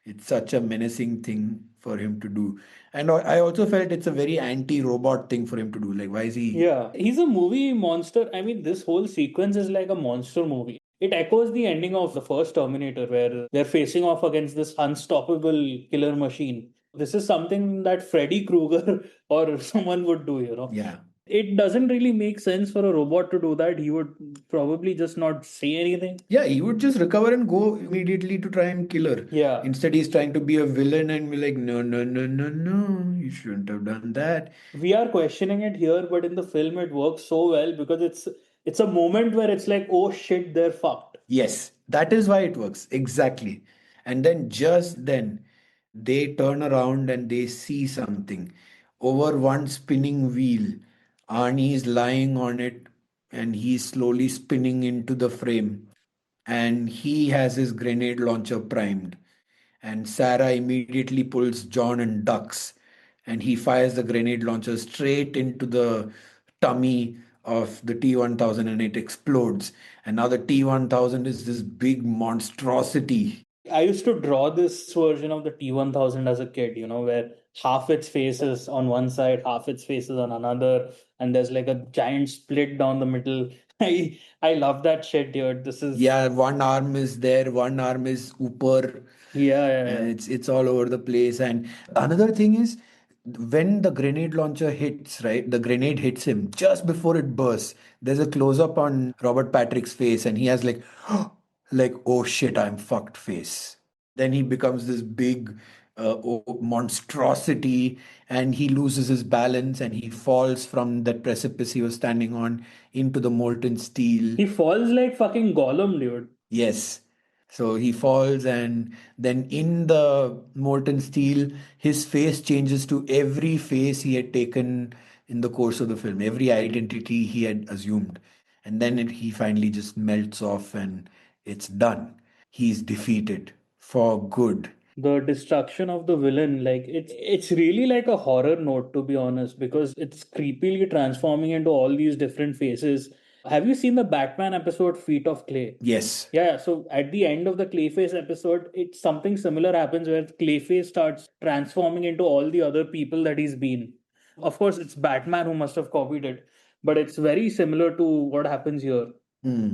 It's such a menacing thing for him to do. And I also felt it's a very anti-robot thing for him to do. Like, why is he? Yeah, he's a movie monster. I mean, this whole sequence is like a monster movie. It echoes the ending of the first Terminator, where they're facing off against this unstoppable killer machine. This is something that Freddy Krueger or someone would do, Yeah. It doesn't really make sense for a robot to do that. He would probably just not say anything. Yeah, he would just recover and go immediately to try and kill her. Yeah. Instead, he's trying to be a villain and be like, no, no, no, no, no, you shouldn't have done that. We are questioning it here, but in the film it works so well because it's a moment where it's like, oh shit, they're fucked. Yes, that is why it works. Exactly. And then just then, they turn around and they see something. Over one spinning wheel, Arnie is lying on it and he's slowly spinning into the frame. And he has his grenade launcher primed. And Sarah immediately pulls John and ducks. And he fires the grenade launcher straight into the tummy of the T-1000 and it explodes. And now the T-1000 is this big monstrosity. I used to draw this version of the T-1000 as a kid, where half its faces on one side, half its faces on another, and there's like a giant split down the middle. I love that shit, dude. This is Yeah, one arm is there, one arm is upper, yeah, yeah, and yeah. it's all over the place. And another thing is when the grenade launcher hits, right? The grenade hits him just before it bursts. There's a close up on Robert Patrick's face, and he has like, like, oh shit, I'm fucked face. Then he becomes this big monstrosity, and he loses his balance and he falls from that precipice he was standing on into the molten steel. He falls like fucking Gollum, dude. Yes. So he falls, and then in the molten steel, his face changes to every face he had taken in the course of the film, every identity he had assumed. And then he finally just melts off and it's done. He's defeated for good. The destruction of the villain, like it's really like a horror note, to be honest, because it's creepily transforming into all these different faces. Have you seen the Batman episode Feet of Clay? Yes. Yeah, so at the end of the Clayface episode, it's something similar happens where Clayface starts transforming into all the other people that he's been. Of course, it's Batman who must have copied it, but it's very similar to what happens here. Hmm.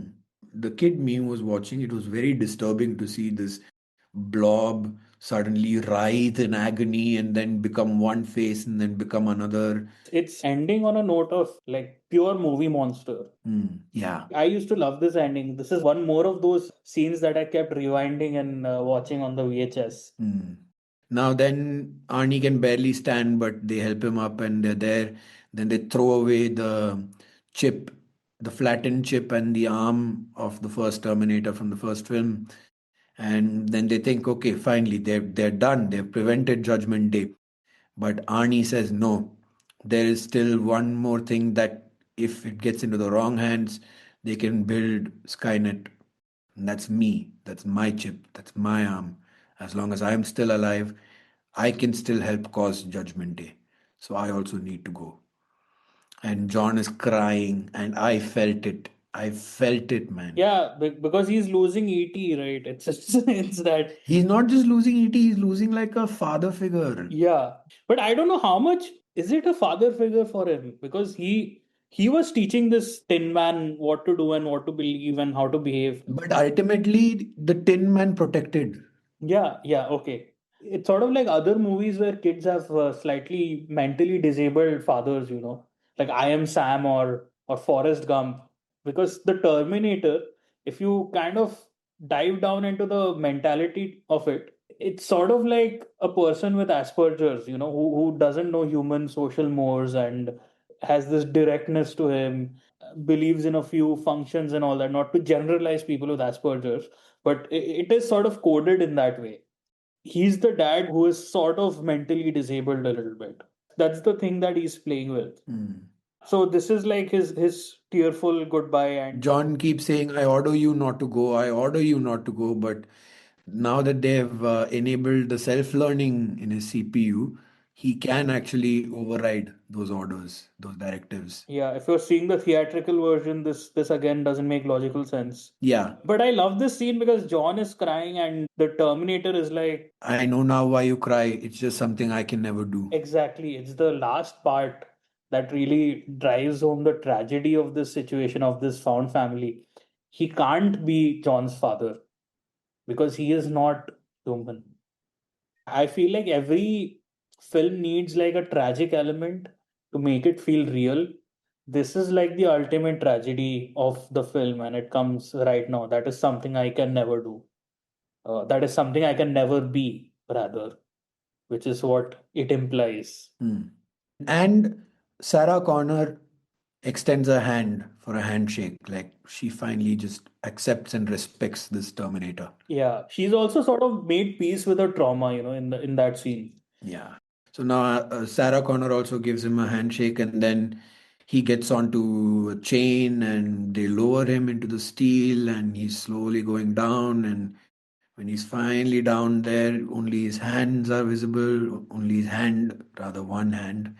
The kid me was watching, it was very disturbing to see this blob suddenly writhe in agony and then become one face and then become another. It's ending on a note of like pure movie monster. Yeah. I used to love this ending. This is one more of those scenes that I kept rewinding and watching on the VHS. Now then Arnie can barely stand, but they help him up and they're there. Then they throw away the chip, the flattened chip and the arm of the first Terminator from the first film. And then they think, okay, finally they're done. They've prevented Judgment Day. But Arnie says no. There is still one more thing that if it gets into the wrong hands, they can build Skynet. And that's me. That's my chip. That's my arm. As long as I'm still alive, I can still help cause Judgment Day. So I also need to go. And John is crying, and I felt it. I felt it, man. Yeah, because he's losing ET, right? It's just, it's that. He's not just losing E.T., he's losing like a father figure. Yeah, but I don't know how much is it a father figure for him, because he was teaching this Tin Man what to do and what to believe and how to behave. But ultimately, the Tin Man protected. Yeah, yeah, okay. It's sort of like other movies where kids have slightly mentally disabled fathers, like I Am Sam or Forrest Gump. Because the Terminator, if you kind of dive down into the mentality of it, it's sort of like a person with Asperger's, who doesn't know human social mores and has this directness to him, believes in a few functions and all that, not to generalize people with Asperger's, but it is sort of coded in that way. He's the dad who is sort of mentally disabled a little bit. That's the thing that he's playing with. So this is like his tearful goodbye, and John keeps saying, I order you not to go, I order you not to go. But now that they've enabled the self learning in his CPU, he can actually override those orders, those directives. yeah, if you're seeing the theatrical version, this again doesn't make logical sense. Yeah, But I love this scene because John is crying and the Terminator is like, I know now why you cry. It's just something I can never do. exactly. It's the last part that really drives home the tragedy of this situation of this found family. He can't be John's father because he is not human. I feel like every film needs like a tragic element to make it feel real. This is like the ultimate tragedy of the film, and it comes right now. That is something I can never do. That is something I can never be, rather, which is what it implies. And Sarah Connor extends her hand for a handshake. Like she finally just accepts and respects this Terminator. Yeah, she's also sort of made peace with her trauma, in that scene. Yeah. So now Sarah Connor also gives him a handshake, and then he gets onto a chain and they lower him into the steel, and he's slowly going down. And when he's finally down there, only his hands are visible, only his hand, rather one hand.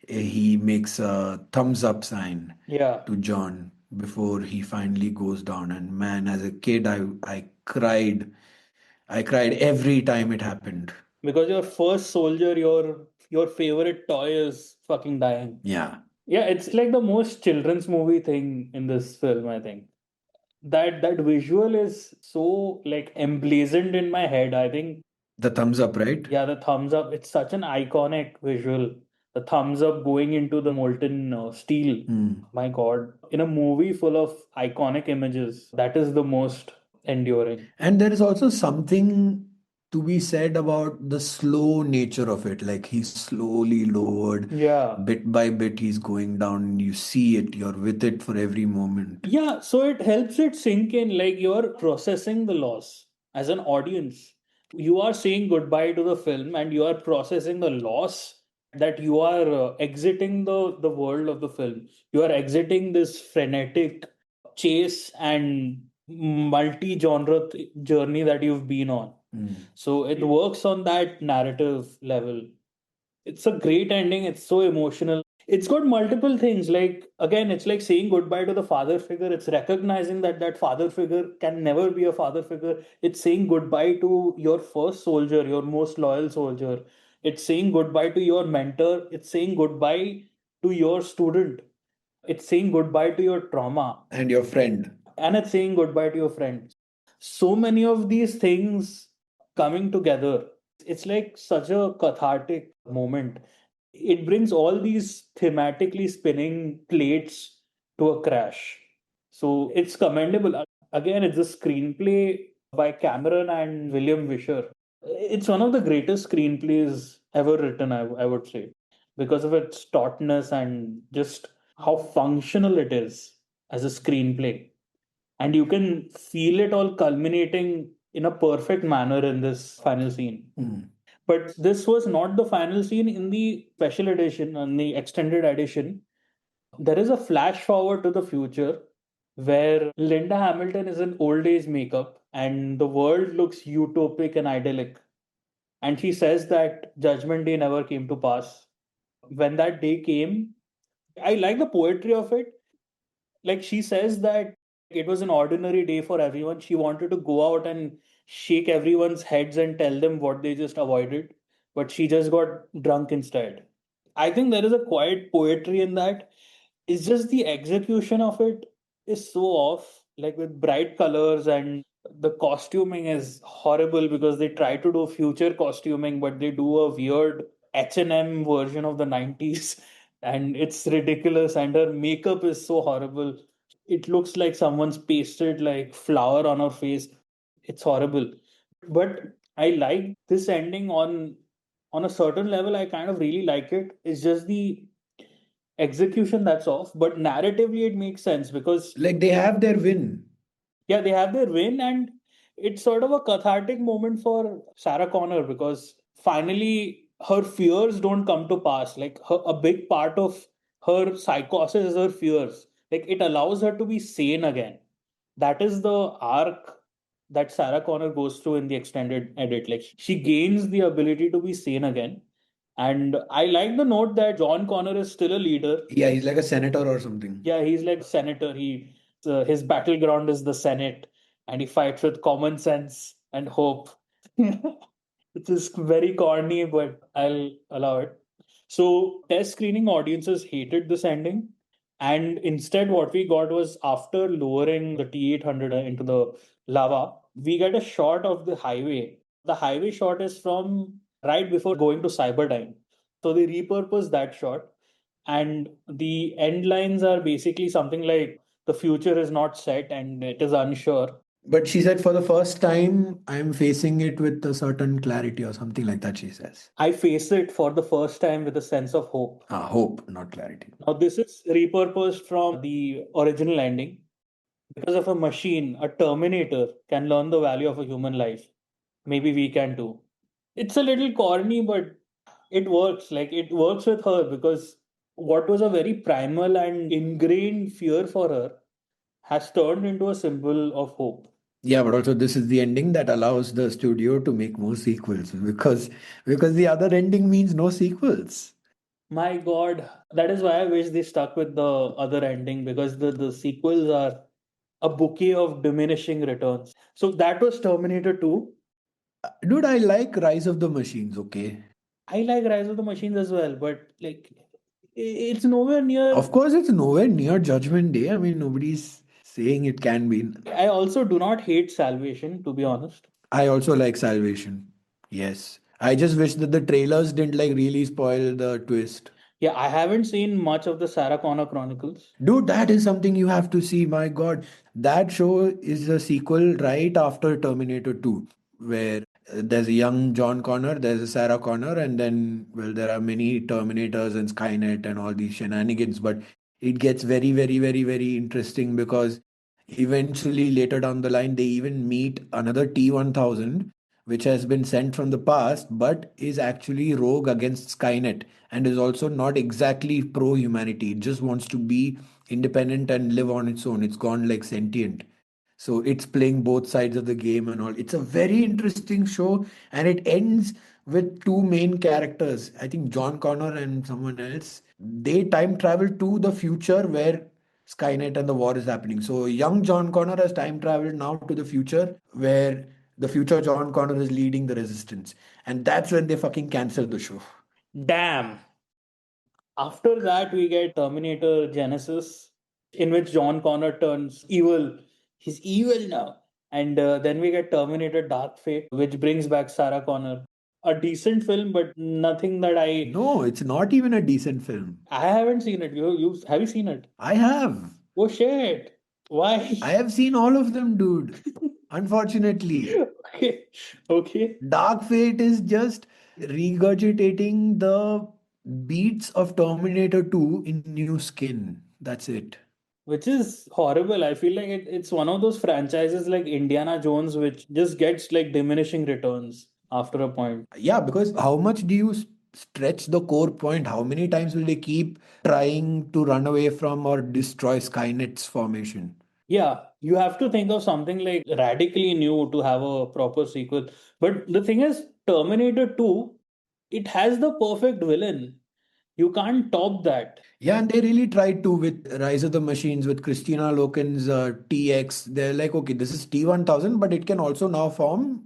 He makes a thumbs up sign Yeah, to John before he finally goes down. And man, as a kid, I cried. I cried every time it happened. because your first soldier, your your favorite toy is fucking dying. Yeah. Yeah, it's like the most children's movie thing in this film, I think. That visual is so like emblazoned in my head. I think, The thumbs up, right? yeah, the thumbs up, it's such an iconic visual. The thumbs up going into the molten steel. My God, in a movie full of iconic images, that is the most enduring. And there is also something to be said about the slow nature of it. Like he's slowly lowered, Yeah. bit by bit, he's going down. You see it, you're with it for every moment. Yeah, so it helps it sink in, like you're processing the loss as an audience. You are saying goodbye to the film and you are processing the loss, that you are exiting the world of the film. You are exiting this frenetic chase and multi-genre journey that you've been on. So it works on that narrative level. It's a great ending. It's so emotional. It's got multiple things. Like, again, it's like saying goodbye to the father figure. It's recognizing that that father figure can never be a father figure. It's saying goodbye to your first soldier, your most loyal soldier. It's saying goodbye to your mentor. It's saying goodbye to your student. It's saying goodbye to your trauma. And your friend. And it's saying goodbye to your friend. So many of these things coming together. It's like such a cathartic moment. It brings all these thematically spinning plates to a crash. So it's commendable. Again, it's a screenplay by Cameron and William Wisher. It's one of the greatest screenplays ever written, I would say, because of its tautness and just how functional it is as a screenplay. And you can feel it all culminating in a perfect manner in this final scene. But this was not the final scene. In the special edition, on the extended edition, there is a flash forward to the future where Linda Hamilton is in old age makeup and the world looks utopic and idyllic. And she says that Judgment Day never came to pass. When that day came, I like the poetry of it. Like she says that it was an ordinary day for everyone. She wanted to go out and shake everyone's heads and tell them what they just avoided, but she just got drunk instead. I think there is a quiet poetry in that. It's just the execution of it is so off, like with bright colors, and the costuming is horrible because they try to do future costuming, but they do a weird H&M version of the 90s and it's ridiculous, and her makeup is so horrible. It looks like someone's pasted like flour on her face. It's horrible. But I like this ending on a certain level. I kind of really like it. It's just the execution that's off, but narratively it makes sense because Like they have their win. yeah, they have their win, and it's sort of a cathartic moment for Sarah Connor because finally her fears don't come to pass. Like a big part of her psychosis is her fears. Like it allows her to be sane again. That is the arc that Sarah Connor goes through in the extended edit. Like she gains the ability to be sane again. And I like the note that John Connor is still a leader. Yeah, he's like a senator or something. Yeah, he's like senator. His battleground is the Senate, and he fights with common sense and hope. Which is very corny, but I'll allow it. So, test screening audiences hated this ending, and instead, what we got was after lowering the T-800 into the lava, we get a shot of the highway. The highway shot is from right before going to Cyberdyne. So they repurposed that shot, and the end lines are basically something like the future is not set and it is unsure. But she said for the first time, I'm facing it with a certain clarity or something like that, she says. I face it for the first time with a sense of hope. Hope, not clarity. Now, this is repurposed from the original ending. Because of a machine, a Terminator can learn the value of a human life. Maybe we can too. It's a little corny, but it works. Like it works with her because what was a very primal and ingrained fear for her has turned into a symbol of hope. Yeah, but also this is the ending that allows the studio to make more sequels because the other ending means no sequels. My God, that is why I wish they stuck with the other ending because the sequels are a bouquet of diminishing returns. So that was Terminator 2. Dude, I like Rise of the Machines, okay? I like Rise of the Machines as well, but like it's nowhere near. Of course, it's nowhere near Judgment Day. I mean, nobody's saying it can be. I also do not hate Salvation, to be honest. I also like Salvation. Yes. I just wish that the trailers didn't like really spoil the twist. Yeah, I haven't seen much of the Sarah Connor Chronicles. Dude, that is something you have to see. My God. That show is a sequel right after Terminator 2, where there's a young John Connor, there's a Sarah Connor, and then, well, there are many Terminators and Skynet and all these shenanigans. But it gets very, very, very, very interesting because eventually, later down the line, they even meet another T-1000, which has been sent from the past, but is actually rogue against Skynet and is also not exactly pro humanity. It just wants to be independent and live on its own. It's gone like sentient. So it's playing both sides of the game and all. It's a very interesting show, and it ends with two main characters. I think John Connor and someone else. They time travel to the future where Skynet and the war is happening. So young John Connor has time traveled now to the future where the future John Connor is leading the resistance. And that's when they fucking cancel the show. Damn. After that, we get Terminator Genesis, in which John Connor turns evil. He's evil now. And then we get Terminator Dark Fate, which brings back Sarah Connor. A decent film, but nothing that I. No, it's not even a decent film. I haven't seen it. You have you seen it? I have. Oh shit! Why? I have seen all of them, dude. Unfortunately. Okay. Okay. Dark Fate is just regurgitating the beats of Terminator 2 in new skin. That's it. Which is horrible. I feel like it's one of those franchises like Indiana Jones, which just gets like diminishing returns after a point. Yeah, because how much do you stretch the core point? How many times will they keep trying to run away from or destroy Skynet's formation? Yeah, you have to think of something like radically new to have a proper sequel. But the thing is, Terminator 2, it has the perfect villain. You can't top that. Yeah, and they really tried to with Rise of the Machines with Christina Loken's TX. They're like, okay, this is T-1000, but it can also now form,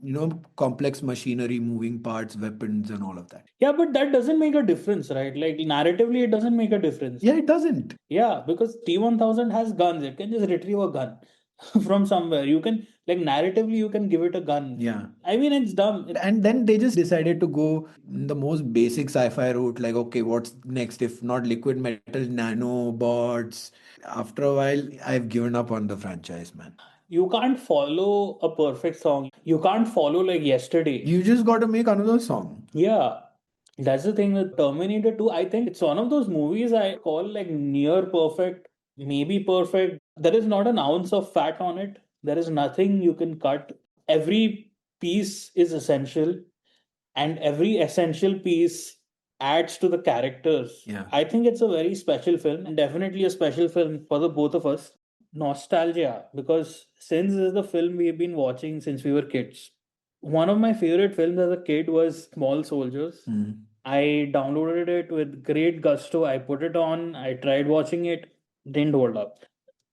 complex machinery, moving parts, weapons, and all of that. Yeah, but that doesn't make a difference, right? Like narratively, it doesn't make a difference. Yeah, it doesn't. Yeah, because T-1000 has guns. It can just retrieve a gun from somewhere. You can, like, narratively, you can give it a gun. Yeah. I mean, it's dumb. And then they just decided to go the most basic sci-fi route, like, okay, what's next? If not liquid metal, nanobots. After a while, I've given up on the franchise, man. You can't follow a perfect song. You can't follow like yesterday. You just got to make another song. Yeah. That's the thing with Terminator 2. I think it's one of those movies I call like near perfect, maybe perfect. There is not an ounce of fat on it. There is nothing you can cut. Every piece is essential, and every essential piece adds to the characters. Yeah. I think it's a very special film, and definitely a special film for the both of us. Nostalgia, because since this is the film we've been watching since we were kids. One of my favorite films as a kid was Small Soldiers. Mm. I downloaded it with great gusto. I put it on, I tried watching it, didn't hold up.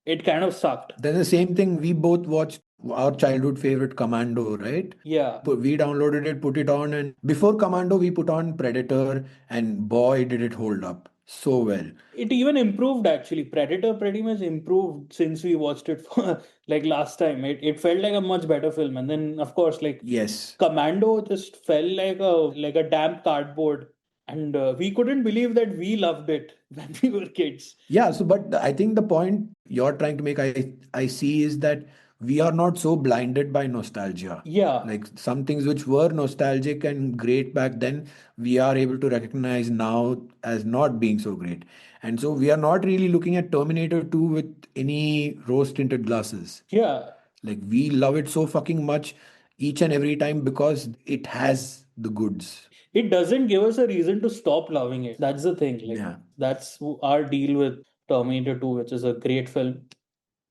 It kind of sucked. Then the same thing, we both watched our childhood favorite Commando, right? Yeah. We downloaded it, put it on, and before Commando, we put on Predator, and boy, did it hold up so well. It even improved actually. Predator pretty much improved since we watched it for like last time. It felt like a much better film. And then of course like Yes. Commando just felt like a damp cardboard. And we couldn't believe that we loved it when we were kids. Yeah, so but I think the point you're trying to make, I see, is that we are not so blinded by nostalgia. Yeah. Like some things which were nostalgic and great back then, we are able to recognize now as not being so great. And so we are not really looking at Terminator 2 with any rose tinted glasses. Yeah. Like we love it so fucking much each and every time because it has the goods. It doesn't give us a reason to stop loving it. That's the thing. Like, Yeah. that's our deal with Terminator 2, which is a great film.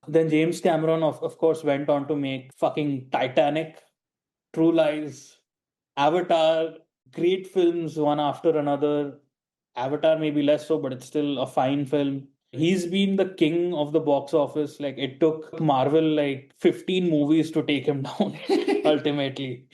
Then James Cameron, of course, went on to make fucking Titanic, True Lies, Avatar, great films one after another. Avatar maybe less so, but it's still a fine film. He's been the king of the box office. Like it took Marvel like 15 movies to take him down. ultimately.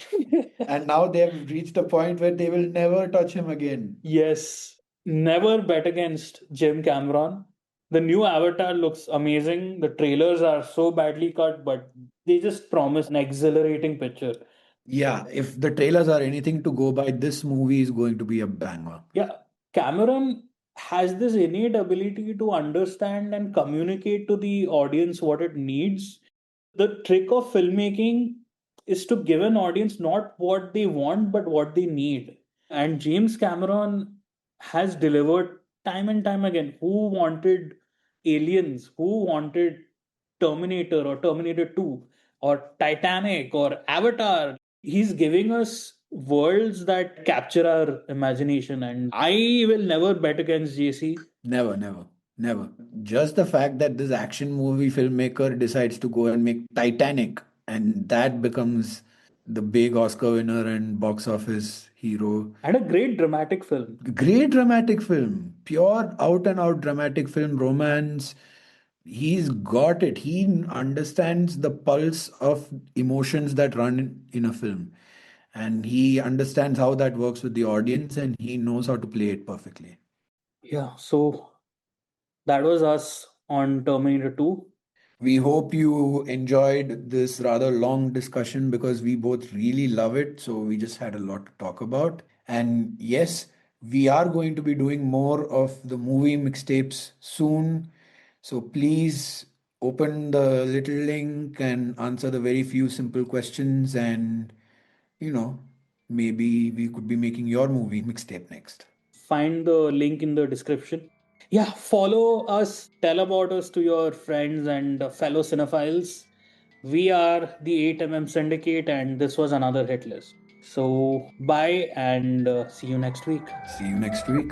And now they have reached a point where they will never touch him again. Yes, never bet against Jim Cameron. The new Avatar looks amazing. The trailers are so badly cut, but they just promise an exhilarating picture. Yeah, if the trailers are anything to go by, this movie is going to be a banger. Yeah, Cameron has this innate ability to understand and communicate to the audience what it needs. The trick of filmmaking is to give an audience not what they want, but what they need. And James Cameron has delivered time and time again. Who wanted Aliens? Who wanted Terminator or Terminator 2 or Titanic or Avatar? He's giving us worlds that capture our imagination, and I will never bet against JC. Never, never, never. Just the fact that this action movie filmmaker decides to go and make Titanic, and that becomes the big Oscar winner and box office hero. And a great dramatic film. Great dramatic film, pure out and out dramatic film, romance. He's got it. He understands the pulse of emotions that run in a film. And he understands how that works with the audience and he knows how to play it perfectly. Yeah, so that was us on Terminator 2. We hope you enjoyed this rather long discussion because we both really love it. So we just had a lot to talk about. And yes, we are going to be doing more of the movie mixtapes soon. So please open the little link and answer the very few simple questions. And, you know, maybe we could be making your movie mixtape next. Find the link in the description. Yeah, follow us, tell about us to your friends and fellow cinephiles. We are the 8mm Syndicate, and this was another hit list. So, bye and see you next week. See you next week.